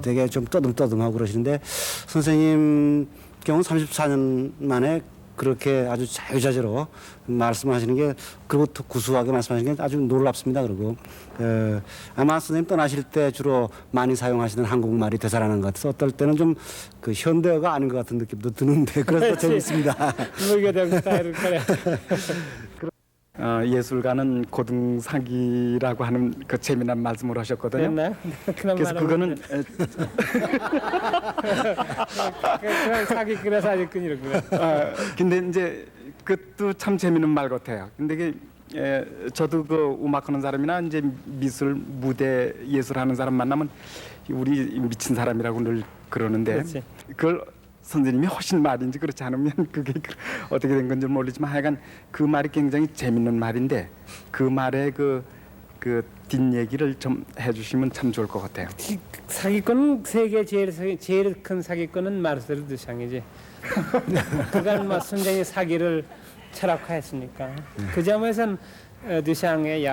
되게 좀 떠듬떠듬하고 그러시는데 선생님 경우 34년 만에 그렇게 아주 자유자재로 말씀하시는 게 그리고 또 구수하게 말씀하시는 게 아주 놀랍습니다. 그리고 아마 선생님 떠나실 때 주로 많이 사용하시는 한국말이 되살아나는 것 같아서 어떨 때는 좀 그 현대어가 아닌 것 같은 느낌도 드는데 그래서 재밌습니다. 물개적 스타일을 그래. 예술가는 고등사기라고 하는 그 재미난 말씀을 하셨거든요. 됐나? 그래서 그거는 그런 사기 그래 사기꾼이라고요. 근데 이제 그것도 참 재미있는 말 같아요. 근데 저도 그 음악하는 사람이나 이제 미술 무대 예술하는 사람 만나면 우리 미친 사람이라고 늘 그러는데 그렇지. 그걸 선생님이 하신 말인지 그렇지 않으면 그게 어떻게 된 건지 모르지만 하여간 그 말이 굉장히 재밌는 말인데 그 말의 그 뒷얘기를 좀 해주시면 참 좋을 것 같아요. 사기꾼은 세계 제일 큰 사기꾼은 마르셀 두샹이지. 그간 뭐 순전히 사기를 철학화했으니까. 그 점에서는 두샹의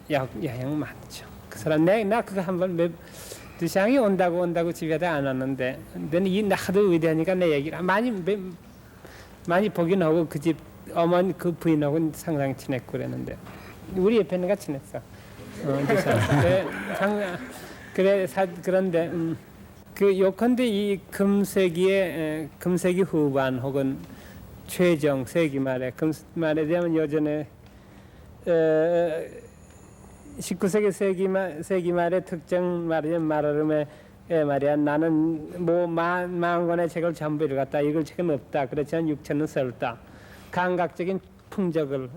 영향 많죠. 그 사람 나 그거 한번 두샹이 온다고 집에다 안 왔는데, 근데 이 하도 위대하니까 내 얘기를 많이 보긴 하고 그 집 어머니 그 부인하고 상당히 친했고 그랬는데 우리 옆에 있는 가 친했어. 그런데 그 요컨대 이 금세기 후반 혹은 최정 세기 말에 말에 대하면 예전에 19세기 세기 말에 특정 말하름에 말이야 나는 뭐 40권의 책을 전부 읽었다. 읽을 책은 없다. 그렇지만 6천은 썼다. 감각적인 풍적을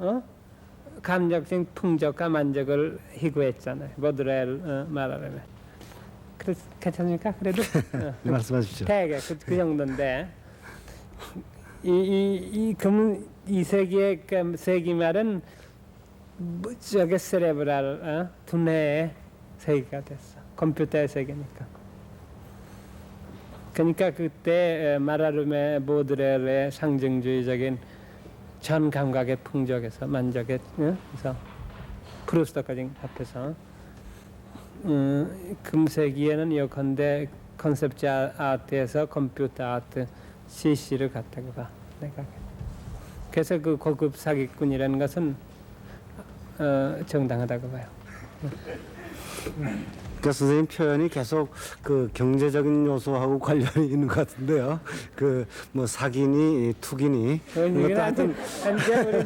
감정적인 풍적과 만족을 희구했잖아요. 보드렐 말하려면. 그래서 괜찮습니까? 그래도 말씀하십시오. 대개 그 정도인데 이 세기의 세기 말은 무지하게 세레브랄 두뇌의 세기가 됐어. 컴퓨터의 세계니까. 그러니까 그때 마라룸의 보드렐의 상징주의적인 전 감각의 풍적에서 만족에 그래서 프루스트까지 합해서 금세기에는 예컨대 컨셉트 아트에서 컴퓨터 아트 CC를 갖다가 봐. 내가 그래서 그 고급 사기꾼이라는 것은 정당하다고 봐요. 그러니까 선생님 표현이 계속 그 경제적인 요소하고 관련이 있는 것 같은데요. 그 뭐 사기니 투기니 이건 하여튼 현재 우리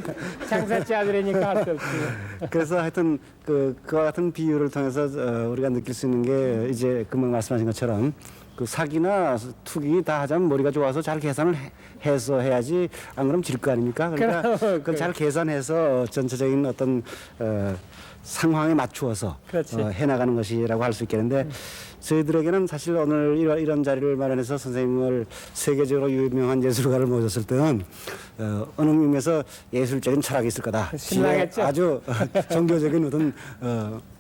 장사치 아들이니까 할 수 없어요. 그래서 하여튼 그와 같은 비유를 통해서 우리가 느낄 수 있는 게 이제 금방 말씀하신 것처럼 그 사기나 투기 다 하자면 머리가 좋아서 잘 계산을 해서 해야지 안 그러면 질 거 아닙니까? 그러니까 그걸 잘 계산해서 전체적인 어떤 상황에 맞추어서 해나가는 것이라고 할 수 있겠는데 저희들에게는 사실 오늘 이런 자리를 마련해서 선생님을 세계적으로 유명한 예술가를 모셨을 때는 어느 의미에서 예술적인 철학이 있을 거다. 신나겠죠? 아주 종교적인 어떤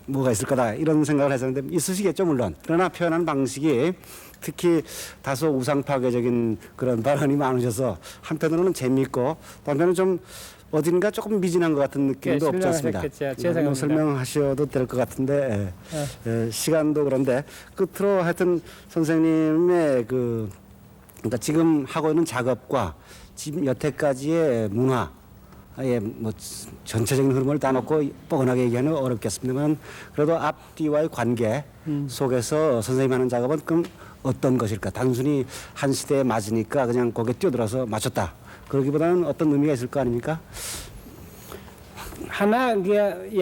뭐가 있을 거다 이런 생각을 했었는데 있으시겠죠 물론. 그러나 표현하는 방식이 특히 다소 우상파괴적인 그런 발언이 많으셔서 한편으로는 재미있고 또 한편은 좀 어딘가 조금 미진한 것 같은 느낌도 없지 않습니다. 죄송합니다. 설명하셔도 될 것 같은데 시간도 그런데 끝으로 하여튼 선생님의 그러니까 지금 하고 있는 작업과 지금 여태까지의 문화 뭐 전체적인 흐름을 다 놓고 뻔하게 얘기하는 건 어렵겠습니다만 그래도 앞뒤와의 관계 속에서 선생님 하는 작업은 그럼 어떤 것일까? 단순히 한 시대에 맞으니까 그냥 거기에 뛰어들어서 맞췄다. 그러기보다는 어떤 의미가 있을 거 아닙니까? 하나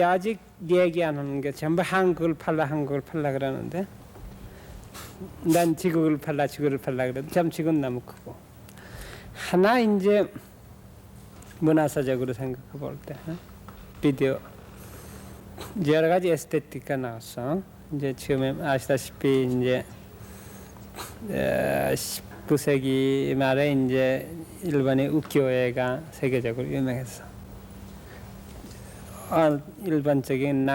아직 얘기 안 하는 게 전부 한국을 팔라 그러는데 난 지국을 팔라 그래도 참 지구는 너무 크고 하나 이제 문화사적으로 생각해 볼 때 비디오 이제 여러 가지 에스테틱가 나왔어. 이제 처음에 아시다시피 이제 19세기 말에 이제 일본의 우키요에가 세계적으로 유명했어. 일반적인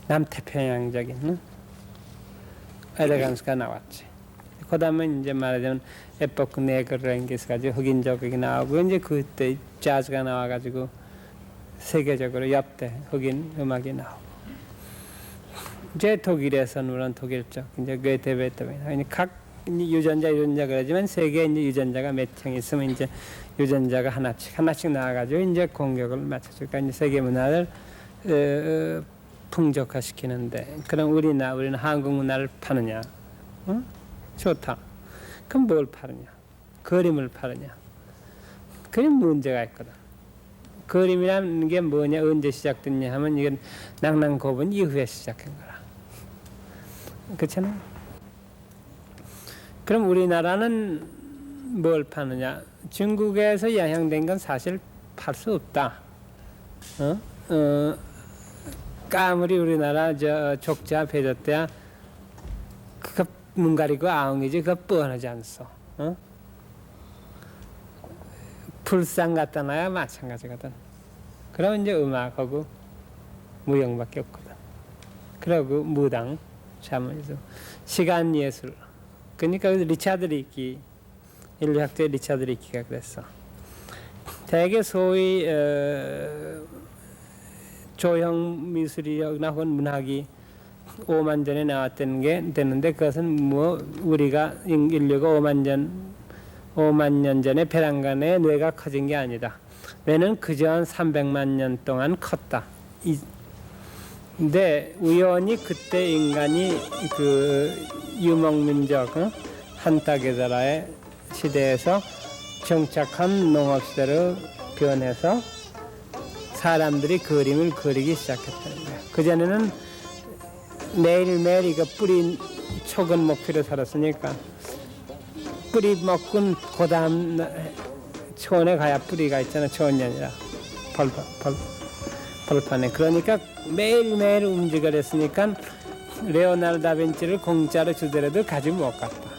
남태평양적인 엘레강스가 나왔지. 그 다음에 이제 말하자면 에포크 네그라는 게 있어가지고 흑인적이 나오고 이제 그때 재즈가 나와가지고 세계적으로 역대 흑인 음악이 나오고 이제 독일에서는 물론 독일적 이제 괴테 베토벤 각 유전자 그러지만 세계에 이제 유전자가 몇 형 있으면 이제 유전자가 하나씩 나와가지고 이제 공격을 맞춰주니까 이제 세계 문화를 풍족화시키는데 그럼 우리는 한국 문화를 파느냐? 응? 좋다. 그럼 뭘 파느냐? 그림을 파느냐? 그림 문제가 있거든. 그림이라는 게 뭐냐? 언제 시작됐냐 하면 이건 낭낭고분 이후에 시작한 거라. 그렇잖아요. 그럼 우리나라는 뭘 파느냐? 중국에서 영향된 건 사실 팔 수 없다. 아무리 우리나라 족자 배조 때야 그거 문 가리고 아웅이지 그거 뻔하지 않소. 불상 갖다 놔야 마찬가지거든. 그럼 이제 음악하고 무용밖에 없거든. 그리고 무당, 샤머니즘, 시간 예술. 그러니까 리차드 리키, 인류학자 리차드 리키가 그랬어. 대개 소위 조형 미술이나 혹은 문학이 5만 전에 나왔다는 게 되는데 그것은 뭐 우리가 인류가 5만 년 전에 베란간에 뇌가 커진 게 아니다. 뇌는 그전 300만 년 동안 컸다. 근데 우연히 그때 인간이 그 유목민족 한타게다라의 시대에서 정착한 농업시대로 변해서 사람들이 그림을 그리기 시작했다는 거예요. 그전에는 매일매일 이거 뿌리 촉은 목표로 살았으니까 뿌리 먹고 그 다음 초원에 가야 뿌리가 있잖아. 초원이 아니라 벌판에. 그러니까 매일매일 움직여 했으니까 레오나르도 다빈치를 공짜로 주더라도 가지고 못 갔다.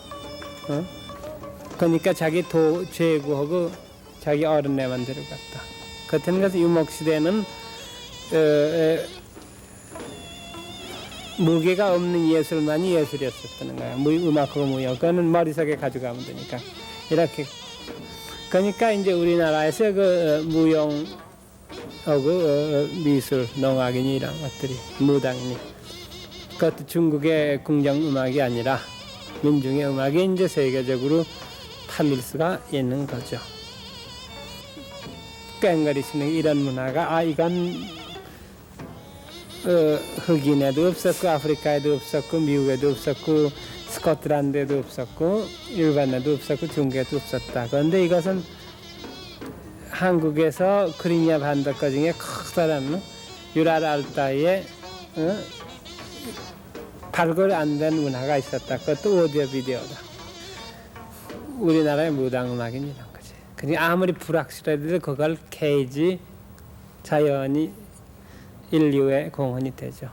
그러니까 자기 제구하고 자기 어른네만 데려갔다. 그렇다는 것은 유목시대는 무게가 없는 예술만이 예술이었었다는 거야. 음악하고 무용. 그거는 머릿속에 가져가면 되니까. 이렇게. 그러니까 이제 우리나라에서 그 무용하고 미술, 농악이니 이런 것들이 무당이니. 그것도 중국의 궁정 음악이 아니라 민중의 음악이 이제 세계적으로 팔릴 수가 있는 거죠. 뺑거리시는 이런 문화가 이건 흑인에도 없었고 아프리카에도 없었고 미국에도 없었고 스코틀랜드에도 없었고 일본에도 없었고 중국에도 없었다. 그런데 이것은 한국에서 크리미아 반도까지의 커다란 유랄 알타이에 발굴 안 된 문화가 있었다. 그것도 오디오 비디오다. 우리나라의 무당음악인 이런 거지. 그러니까 아무리 불확실해도 그걸 케이지 자연히 인류의 공헌이 되죠.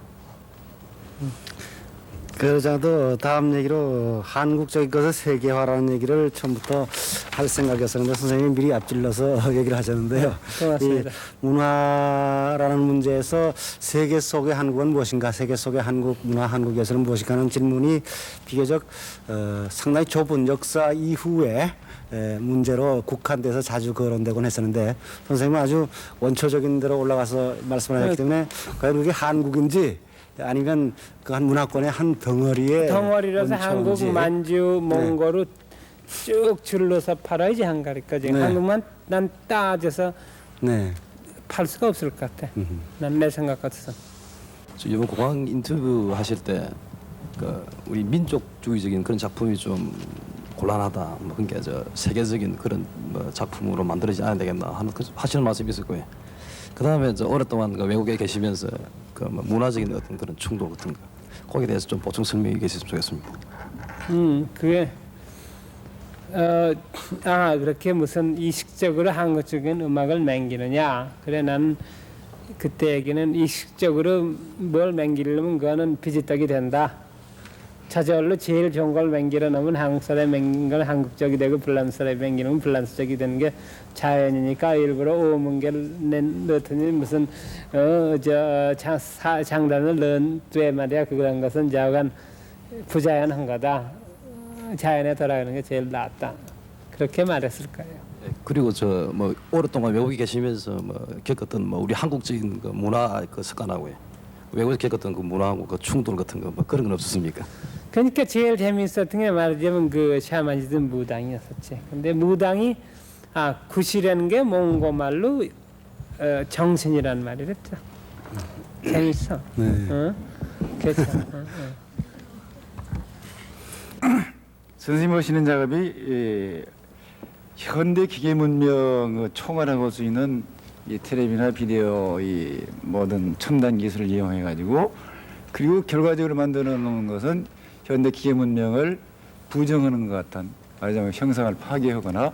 그러자도 다음 얘기로 한국적인 것을 세계화라는 얘기를 처음부터 할 생각이었었는데 선생님이 미리 앞질러서 얘기를 하셨는데요. 고맙습니다. 이 문화라는 문제에서 세계 속의 한국은 무엇인가, 세계 속의 한국 문화, 한국 예술은 무엇인가 하는 질문이 비교적 상당히 좁은 역사 이후에 문제로 국한돼서 자주 거론되곤 했었는데 선생님은 아주 원초적인 대로 올라가서 말씀을 하셨기 때문에 과연 그게 한국인지 아니면 그 한 문화권의 한 덩어리라서 한국, 만주, 몽골로 쭉 줄러서 팔아야지 한가리까지. 네. 한국만 난 따져서 네. 팔 수가 없을 것 같아. 난 내 생각 같아서. 이번 공항 인터뷰 하실 때 그 우리 민족주의적인 그런 작품이 좀 곤란하다. 뭐 그러니까 저 세계적인 그런 뭐 작품으로 만들어지지 않아야 되겠나 하는 하시는 말씀이 있을 거예요. 그 다음에 오랫동안 그 외국에 계시면서 그 뭐 문화적인 어떤 그런 충돌 같은 거 거기에 대해서 좀 보충 설명이 계셨으면 좋겠습니다. 그게 그렇게 무슨 이식적으로 한국적인 음악을 맹기느냐. 그래 난 그때 얘기는 이식적으로 뭘 맹기려면 그거는 비지떡이 된다. 저절로 제일 좋은 걸 맹기려 놓으면 한국 사람이 맹긴 건 한국적이 되고 불란스 사람이 맹기는 건 불란스적이 되는 게 자연이니까 일부러 오문계를 넣더니 무슨 장단을 넣은 말이야. 그런 것은 자간 부자연한 거다. 자연에 돌아가는 게 제일 낫다. 그렇게 말했을 거예요. 그리고 저 뭐 오랫동안 외국에 계시면서 뭐 겪었던 뭐 우리 한국적인 그 문화 그 습관하고요. 외국에서 겪었던 그 문화하고 그 충돌 같은 거 뭐 그런 건 없었습니까? 그러니까 제일 재미있었던 게 말하자면 그 샤머니즘 무당이었었지. 근데 무당이 구시라는 게 몽고 말로 정신이란 말이랬죠. 재밌어. 네. 괜찮아. 선생님 하시는 작업이 현대 기계 문명을 총괄하고 수 있는 이 텔레비나 비디오 이 모든 첨단 기술을 이용해 가지고 그리고 결과적으로 만들어 놓은 것은 현대 기계 문명을 부정하는 것 같은 말하자면 형상을 파괴하거나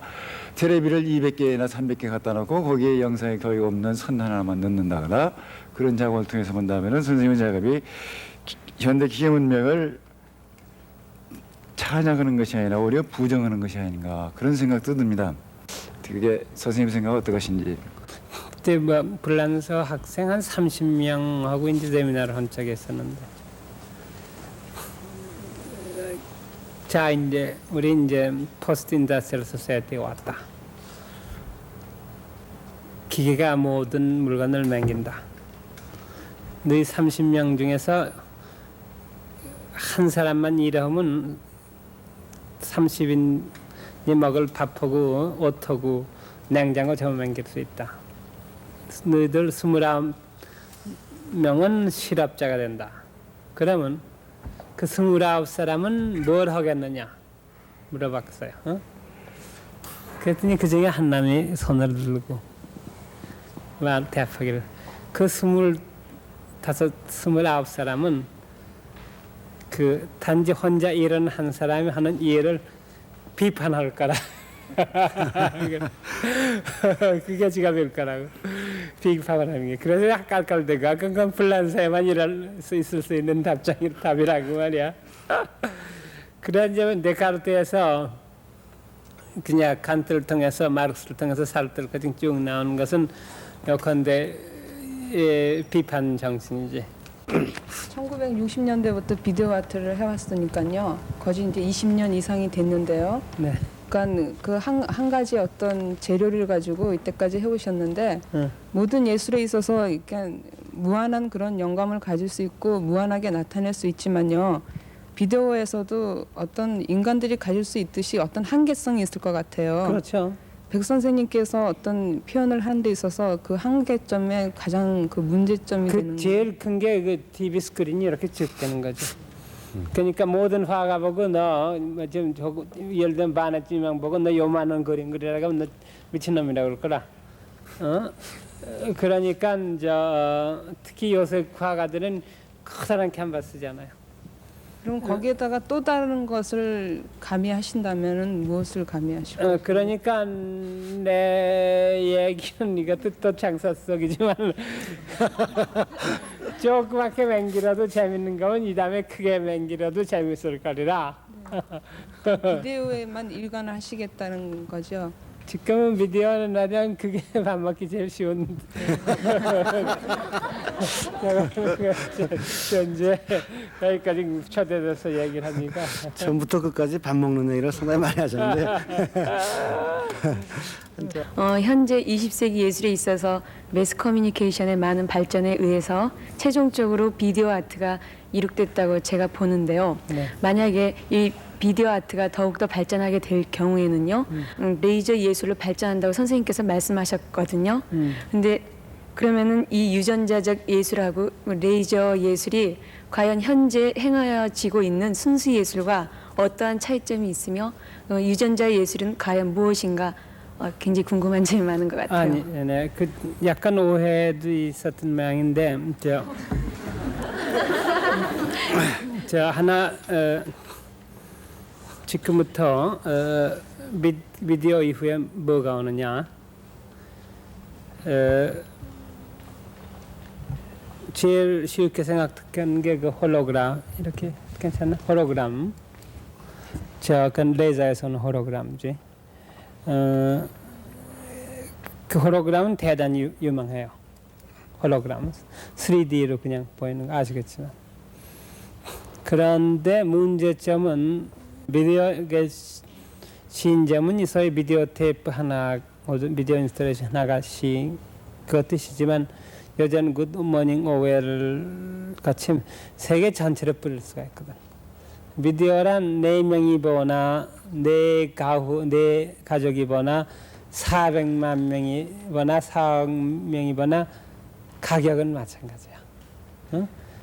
텔레비를 200개나 300개 갖다 놓고 거기에 영상이 거의 없는 선 하나만 넣는다거나 그런 작업을 통해서 본다면은 선생님의 작업이 현대 기계 문명을 찬양하는 것이 아니라 오히려 부정하는 것이 아닌가 그런 생각도 듭니다. 그게 선생님 생각은 어떠하신지? 그때 뭐 불란서 학생 한 30명하고 이제 세미나를 한 적이 있었는데, 자 이제 우리 이제 포스트 인더스트리얼 소사이어티에 왔다. 기계가 모든 물건을 맹긴다. 너희 30명 중에서 한 사람만 일하면 30인이 먹을 밥하고 옷하고 냉장고 접어맹길 수 있다. 너희들 29명은 실업자가 된다. 그러면 그 29사람은 뭘 하겠느냐 물어봤어요. 그랬더니 그 중에 한 남이 손을 들고 말 대파기를 그 29사람은 그 단지 혼자 일하는 한 사람이 하는 일을 비판할 거라. 그게 지갑일 거라고 비판을 하는 게. 그래서 깔깔대가 그건 불란서에만 일할 수 있을 수 있는 답이라고 말이야. 그래 이제 데카르트에서 그냥 칸트를 통해서 마르크스를 통해서 사르트르까지 쭉 나오는 것은 요컨대 비판 정신이지. 1960년대부터 비디오 아트를 해왔으니까요. 거의 이제 20년 이상이 됐는데요. 네. 그러니까 그 한 가지 어떤 재료를 가지고 이때까지 해오셨는데 모든 예술에 있어서 그러니까 무한한 그런 영감을 가질 수 있고 무한하게 나타낼 수 있지만요. 비디오에서도 어떤 인간들이 가질 수 있듯이 어떤 한계성이 있을 것 같아요. 그렇죠. 백 선생님께서 어떤 표현을 하는 데 있어서 그 한계점에 가장 그 문제점이 되는 제일 큰 게 그 TV 스크린이 이렇게 쭉 되는 거죠. 그러니까 모든 화가 보고 너 지금 예를 들면 반에쯤 보고 너 요만한 그림 그리라고 하면 너 미친놈이라고 그럴 거라. 그러니까 특히 요새 화가들은 커다란 캔버스잖아요. 그럼 거기에다가 또 다른 것을 가미하신다면은 무엇을 가미하시고? 그러니까 내 얘기는 이것도 또 장사 속이지만 조그맣게 맹기라도 재밌는 거면 이 다음에 크게 맹기라도 재밌을 거리라. 비디오에만 일관하시겠다는 거죠? 지금은 비디오는 나랑 그게 밥 먹기 제일 쉬운. 현재 여기까지 초대돼서 얘기를 하니까. 처음부터 끝까지 밥 먹는 얘기를 상당히 많이 하셨는데. 현재 20세기 예술에 있어서 매스 커뮤니케이션의 많은 발전에 의해서 최종적으로 비디오 아트가 이룩됐다고 제가 보는데요. 네. 만약에 이 비디오 아트가 더욱더 발전하게 될 경우에는요. 레이저 예술로 발전한다고 선생님께서 말씀하셨거든요. 근데 그러면은 이 유전자적 예술하고 레이저 예술이 과연 현재 행하여지고 있는 순수 예술과 어떠한 차이점이 있으며 유전자 예술은 과연 무엇인가 굉장히 궁금한 점이 많은 것 같아요. 아니, 네, 그 약간 오해도 있었던 모양인데 저 하나 지금부터 비디오 이후에 뭐가 오느냐? 제일 쉽게 생각한 게 그 홀로그램 이렇게 괜찮나? 홀로그램. 그 레이저에서는 홀로그램이지. 그 홀로그램은 대단히 유명해요. 홀로그램 3D로 그냥 보이는 거 아시겠지만. 그런데 문제점은 비디오 신점은 소위 비디오 테이프 하나, 비디오 인스톨레이션 하나가 그 뜻이지만 요즘 굿모닝 오웰 같이 세계 전체를 뿌릴 수가 있거든. 비디오란 4명이 보나 내 가족이 보나 400만 명이 보나 4억 명이 보나 가격은 마찬가지야.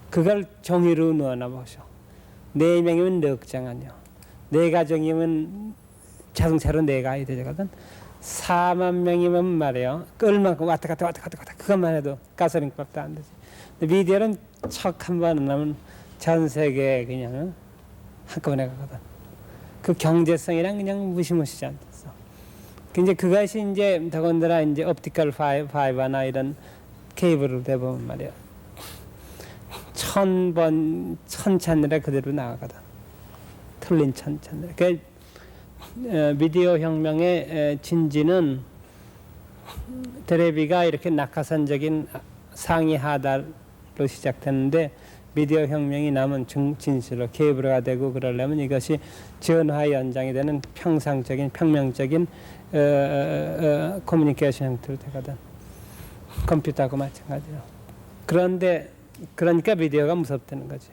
그걸 종이로 넣어놔 보셔. 4명이면 넉 장 아니야. 4가족이면 자동차로 4가야 되거든. 4만 명이면 말이에요. 얼마큼 왔다 갔다 그것만 해도 가솔린값도 안 되지. 근데 비디오는 척 한 번 하면 전 세계에 그냥 한꺼번에 가거든. 그 경제성이랑 그냥 무시무시지 않겠어. 이제 그것이 이제 더군다나 이제 옵티컬 파이버나 이런 케이블을 대보면 말이야. 1000번 1000채널에 그대로 나가거든. 틀린 1000채널. 그 비디오 혁명의 진지는 테레비가 이렇게 낙하산적인 상이 하달로 시작됐는데 비디오 혁명이 남은 진실로 케이블화가 되고 그러려면 이것이 전화 연장이 되는 평명적인 커뮤니케이션 형태로 되거든. 컴퓨터하고 마찬가지로. 그러니까 비디오가 무섭다는 거지.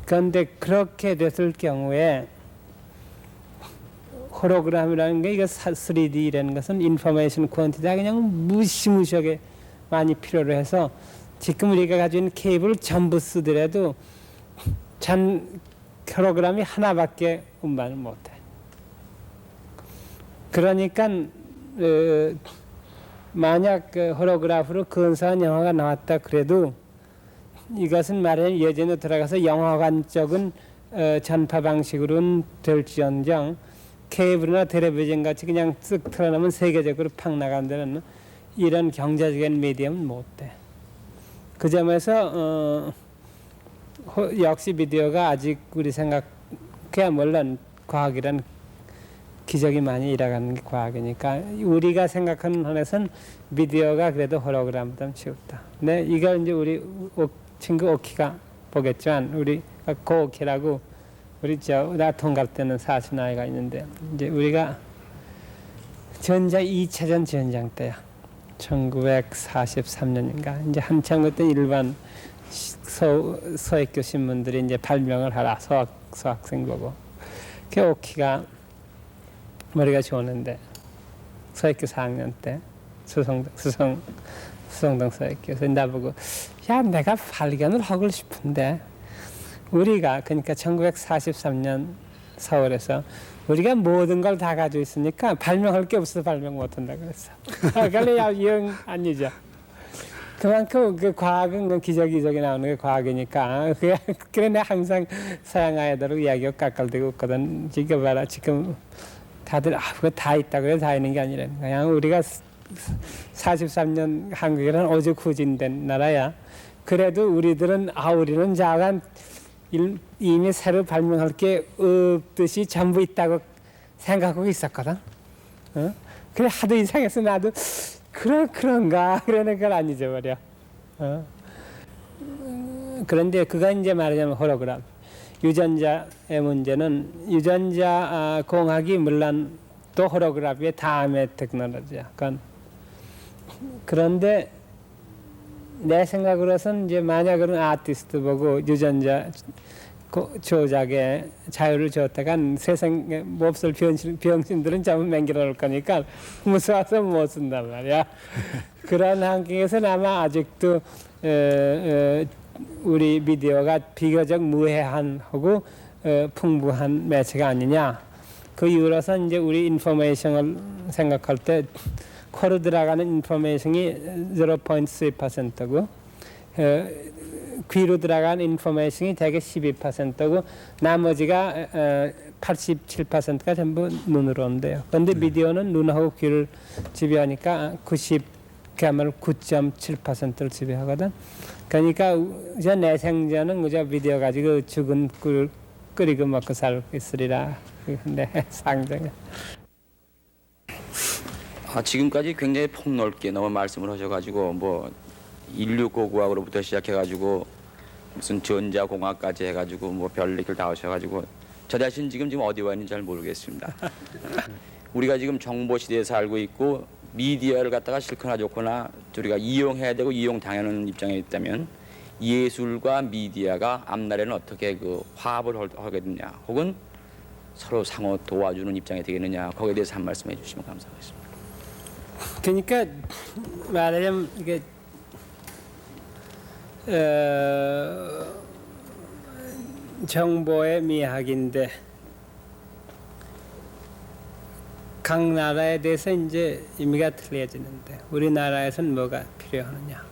그런데 그렇게 됐을 경우에 홀로그램이라는 게 이거 3D라는 것은 인포메이션 퀀티티가 그냥 무시무시하게 많이 필요로 해서 지금 우리가 가지고 있는 케이블을 전부 쓰더라도 홀로그램이 하나밖에 운반을 못해. 그러니까 만약 홀로그래프로 근사한 영화가 나왔다 그래도 이것은 말하자면 예전에 들어가서 영화관 쪽은 전파 방식으로는 될지언정 케이블이나 텔레비전 같이 그냥 쓱 틀어놓으면 세계적으로 팍 나가는 데는 이런 경제적인 미디엄은 못 돼. 그 점에서 역시 비디오가 아직 우리 생각해야 물론 과학이란 기적이 많이 일어나는 게 과학이니까 우리가 생각하는 한에서는 비디오가 그래도 홀로그램보다 쉽다. 네, 이걸 이제 우리 친구 오키가 보겠지만 우리 고오키라고 우리 나 동갑 때는 40 나이가 있는데 이제 우리가 전자 2차전 전쟁 때야. 1943년인가 이제 한참 그때 일반 서학교 신문들이 이제 발명을 하라 수학생 보고 그 오키가 머리가 좋았는데 서학교 4학년 때 수성동 서학교. 그래서 나보고 야 내가 발견을 하고 싶은데 우리가 그러니까 1943년 4월에서 우리가 모든 걸 다 가지고 있으니까 발명할 게 없어서 발명 못한다 그랬어. 그러니까 영 아니죠. 그만큼 그 과학은 기저귀 나오는 게 과학이니까. 그래 내가 항상 서양 아이들하고 이야기가 깔깔대고 있거든. 지금 봐라 지금 다들 그거 다 있다 그래 다 있는 게 아니라 그냥 우리가 43년 한국이란 오죽 후진된 나라야. 그래도 우리들은 우리는 자간 이미 새로 발명할 게 없듯이 전부 있다고 생각하고 있었거든. 그래 하도 이상해서 나도 그런가 그러는 걸 안 잊어버려. 그런데 그가 이제 말하자면 홀로그램. 유전자의 문제는 유전자 공학이 물론 또 홀로그램의 다음의 테크놀로지야. 그런데 내 생각으로선 이제 만약 그런 아티스트 보고 유전자 조작에 자유를 줬다가 세상에 몹쓸 병신들은 전부 맹길어 놓을 거니까 무서워서 못 쓴단 말이야. 그런 환경에서는 아마 아직도 우리 미디어가 비교적 무해하고 풍부한 매체가 아니냐. 그 이유로서 이제 우리 인포메이션을 생각할 때 코로 들어가는 인포메이션이 0.3%고 귀로 들어가는 인포메이션이 대개 12%고 나머지가 87%가 전부 눈으로 온대요. 그런데 미디어는 눈하고 귀를 지배하니까 9.7%를 지배하거든. 그러니까 내 생전은 그저 미디어 가지고 죽은 꿀 끓이고 먹고 살고 있으리라. 근데 상정이야. 지금까지 굉장히 폭넓게 너무 말씀을 하셔가지고 뭐 인류 고고학으로부터 시작해가지고 무슨 전자공학까지 해가지고 뭐 별얘기를 다 하셔가지고 저 자신 지금 어디 와 있는지 잘 모르겠습니다. 우리가 지금 정보 시대에 살고 있고 미디어를 갖다가 싫거나 좋거나 우리가 이용해야 되고 이용당하는 입장에 있다면 예술과 미디어가 앞날에는 어떻게 그 화합을 하게 되느냐 혹은 서로 상호 도와주는 입장이 되겠느냐 거기에 대해서 한 말씀 해주시면 감사하겠습니다. 그러니까 말하자면 이게 정보의 미학인데 각 나라에 대해서 이제 의미가 틀려지는데 우리나라에서는 뭐가 필요하느냐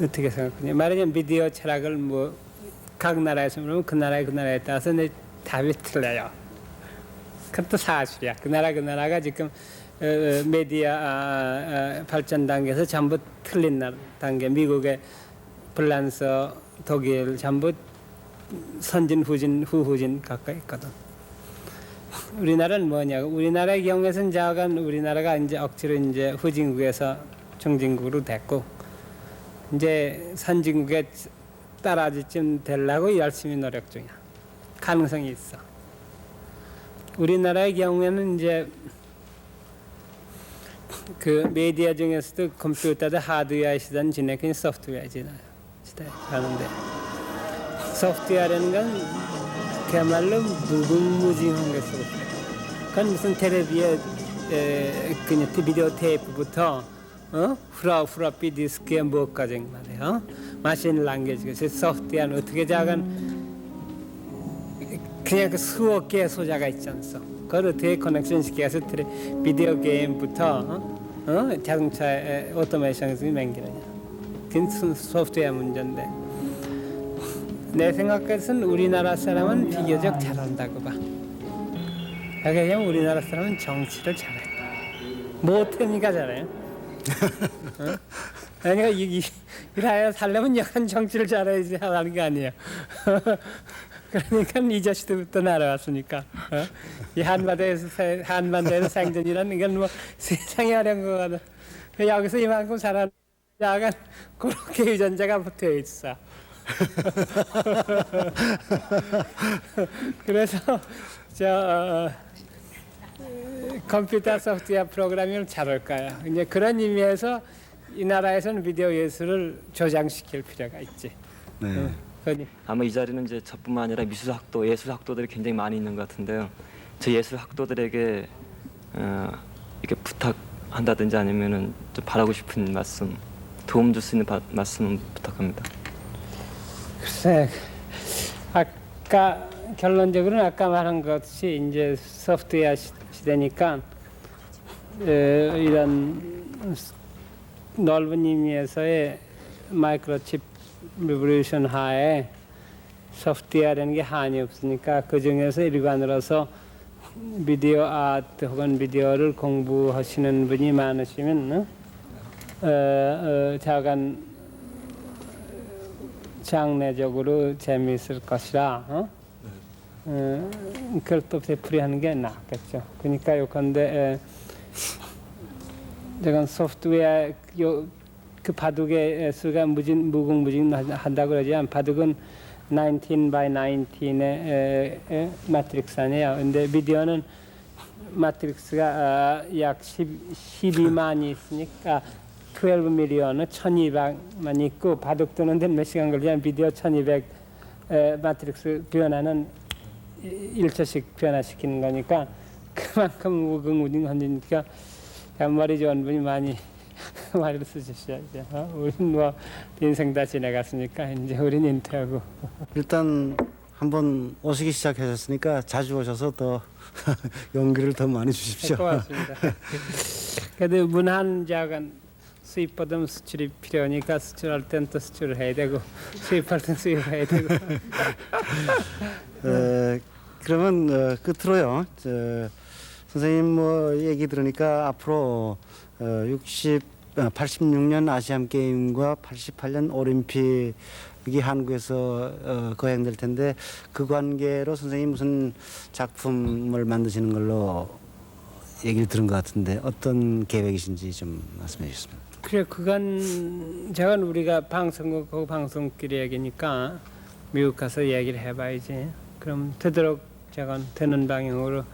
어떻게 생각하냐. 말하자면 미디어 철학을 뭐 각 나라에서 물으면 그 나라에 따라서 내 답이 틀려요. 그것도 사실이야. 그 나라가 지금 메디어 발전 단계에서 전부 틀린 단계. 미국의 프랑스, 독일 전부 선진, 후진 가까이 있거든. 우리나라는 뭐냐고. 우리나라의 경우에서는 자간 우리나라가 이제 억지로 이제 후진국에서 중진국으로 됐고 이제 선진국에 따라지쯤 되려고 열심히 노력 중이야. 가능성이 있어. 우리나라의 경우에는 이제 그 미디어 중에서도 컴퓨터도 하드웨어 시대는 지내긴 소프트웨어 시대 하는데 소프트웨어라는 건 그야말로 무궁무진한 게 소프트웨어. 그건 무슨 텔레비에 그냥 비디오 테이프부터 후라피 디스크에 뭐까지 말이에요. 마신 랭귀지 그래서 소프트웨어는 어떻게 작은 그냥 그 수억 개의 소자가 있지 않소. 그걸 어떻게 커넥션 시켜서 비디오 게임부터 자동차의 오토메이션에서 맹기느냐. 그건 소프트웨어 문제인데 내 생각에서는 우리나라 사람은 비교적 잘한다고 봐. 그냥 우리나라 사람은 정치를 잘해. 못하니까 잘해요. 그러니까 이 나라에 살려면 약간 정치를 잘해야지 하는 게 아니에요. 그러니까 이 자식들부터 날아왔으니까 이 한반도에서 생존이라는 건 뭐 세상에 어려운 거거든. 여기서 이만큼 살아는 약간 그렇게 유전자가 붙어 있어. 그래서 컴퓨터 소프트웨어 프로그래밍을 잘할 거야. 이제 그런 의미에서 이 나라에서는 비디오 예술을 조장시킬 필요가 있지. 네. 아마 이 자리는 이제 저뿐만 아니라 미술학도, 예술학도들이 굉장히 많이 있는 것 같은데요. 저 예술학도들에게 이렇게 부탁한다든지 아니면은 좀 바라고 싶은 말씀, 도움 줄 수 있는 말씀 부탁합니다. 글쎄, 아까 결론적으로는 아까 말한 것이 이제 소프트웨어 시대니까 이런 넓은 의미에서의 마이크로칩 리볼루션 하에 소프트웨어라는 게 한이 없으니까 그 중에서 일관으로서 비디오 아트 혹은 비디오를 공부하시는 분이 많으시면 자간 장래적으로 재미있을 것이라 그걸 또 되풀이하는 게 낫겠죠. 그러니까 요컨대 저건 소프트웨어 그 바둑의 수가 무궁무진하다고 그러지만 바둑은 19 by 19의 마트릭스 아니에요. 근데 비디오는 마트릭스가 약 12만이 있으니까 12 밀리언은 1200만 있고 바둑 두는 데는 몇 시간 걸리면 비디오 1200 마트릭스 변화는 1초씩 변화시키는 거니까 그만큼 무궁무진하니까 머리 좋은 분이 많이 말을 쓰셨어야죠. 우린 뭐 인생 다 지나갔으니까 이제 우린 인퇴하고. 일단 한번 오시기 시작하셨으니까 자주 오셔서 더 용기를 더 많이 주십시오. 고맙습니다. 그래도 문한자간 수입보다는 수출이 필요하니까 수출할 땐 또 수출을 해야 되고 수입할 땐 수입해야 되고. 그러면 끝으로요. 선생님 뭐 얘기 들으니까 앞으로 86년 아시안 게임과 88년 올림픽이 한국에서 거행될 텐데 그 관계로 선생님 무슨 작품을 만드시는 걸로 얘기를 들은 것 같은데 어떤 계획이신지 좀 말씀해 주셨습니다. 그래 그건 저건 우리가 방송국하고 방송끼리 얘기니까 미국 가서 얘기를 해봐야지. 그럼 되도록 저건 되는 방향으로.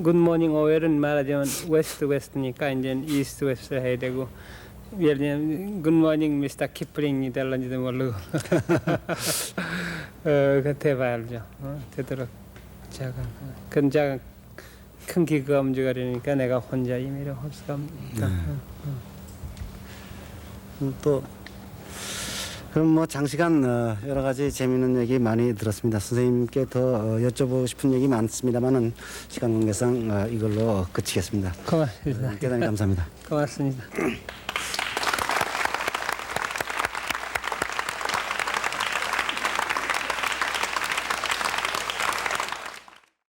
굿모닝 오웰은 말하자면 웨스트 웨스트니까 이제 이스트 웨스트 해야 되고 예를 들면 굿모닝 미스터 키플링이 될런지도 모르고 그때 봐야 알죠. 되도록 제가 그건 제가 큰 기가 움직여리니까 내가 혼자 임의로 할 수가 없으니까. 또 그럼 뭐 장시간 여러 가지 재미있는 얘기 많이 들었습니다. 선생님께 더 여쭤보고 싶은 얘기 많습니다만은 시간 관계상 이걸로 그치겠습니다. 고맙습니다. 대단히 감사합니다. 고맙습니다.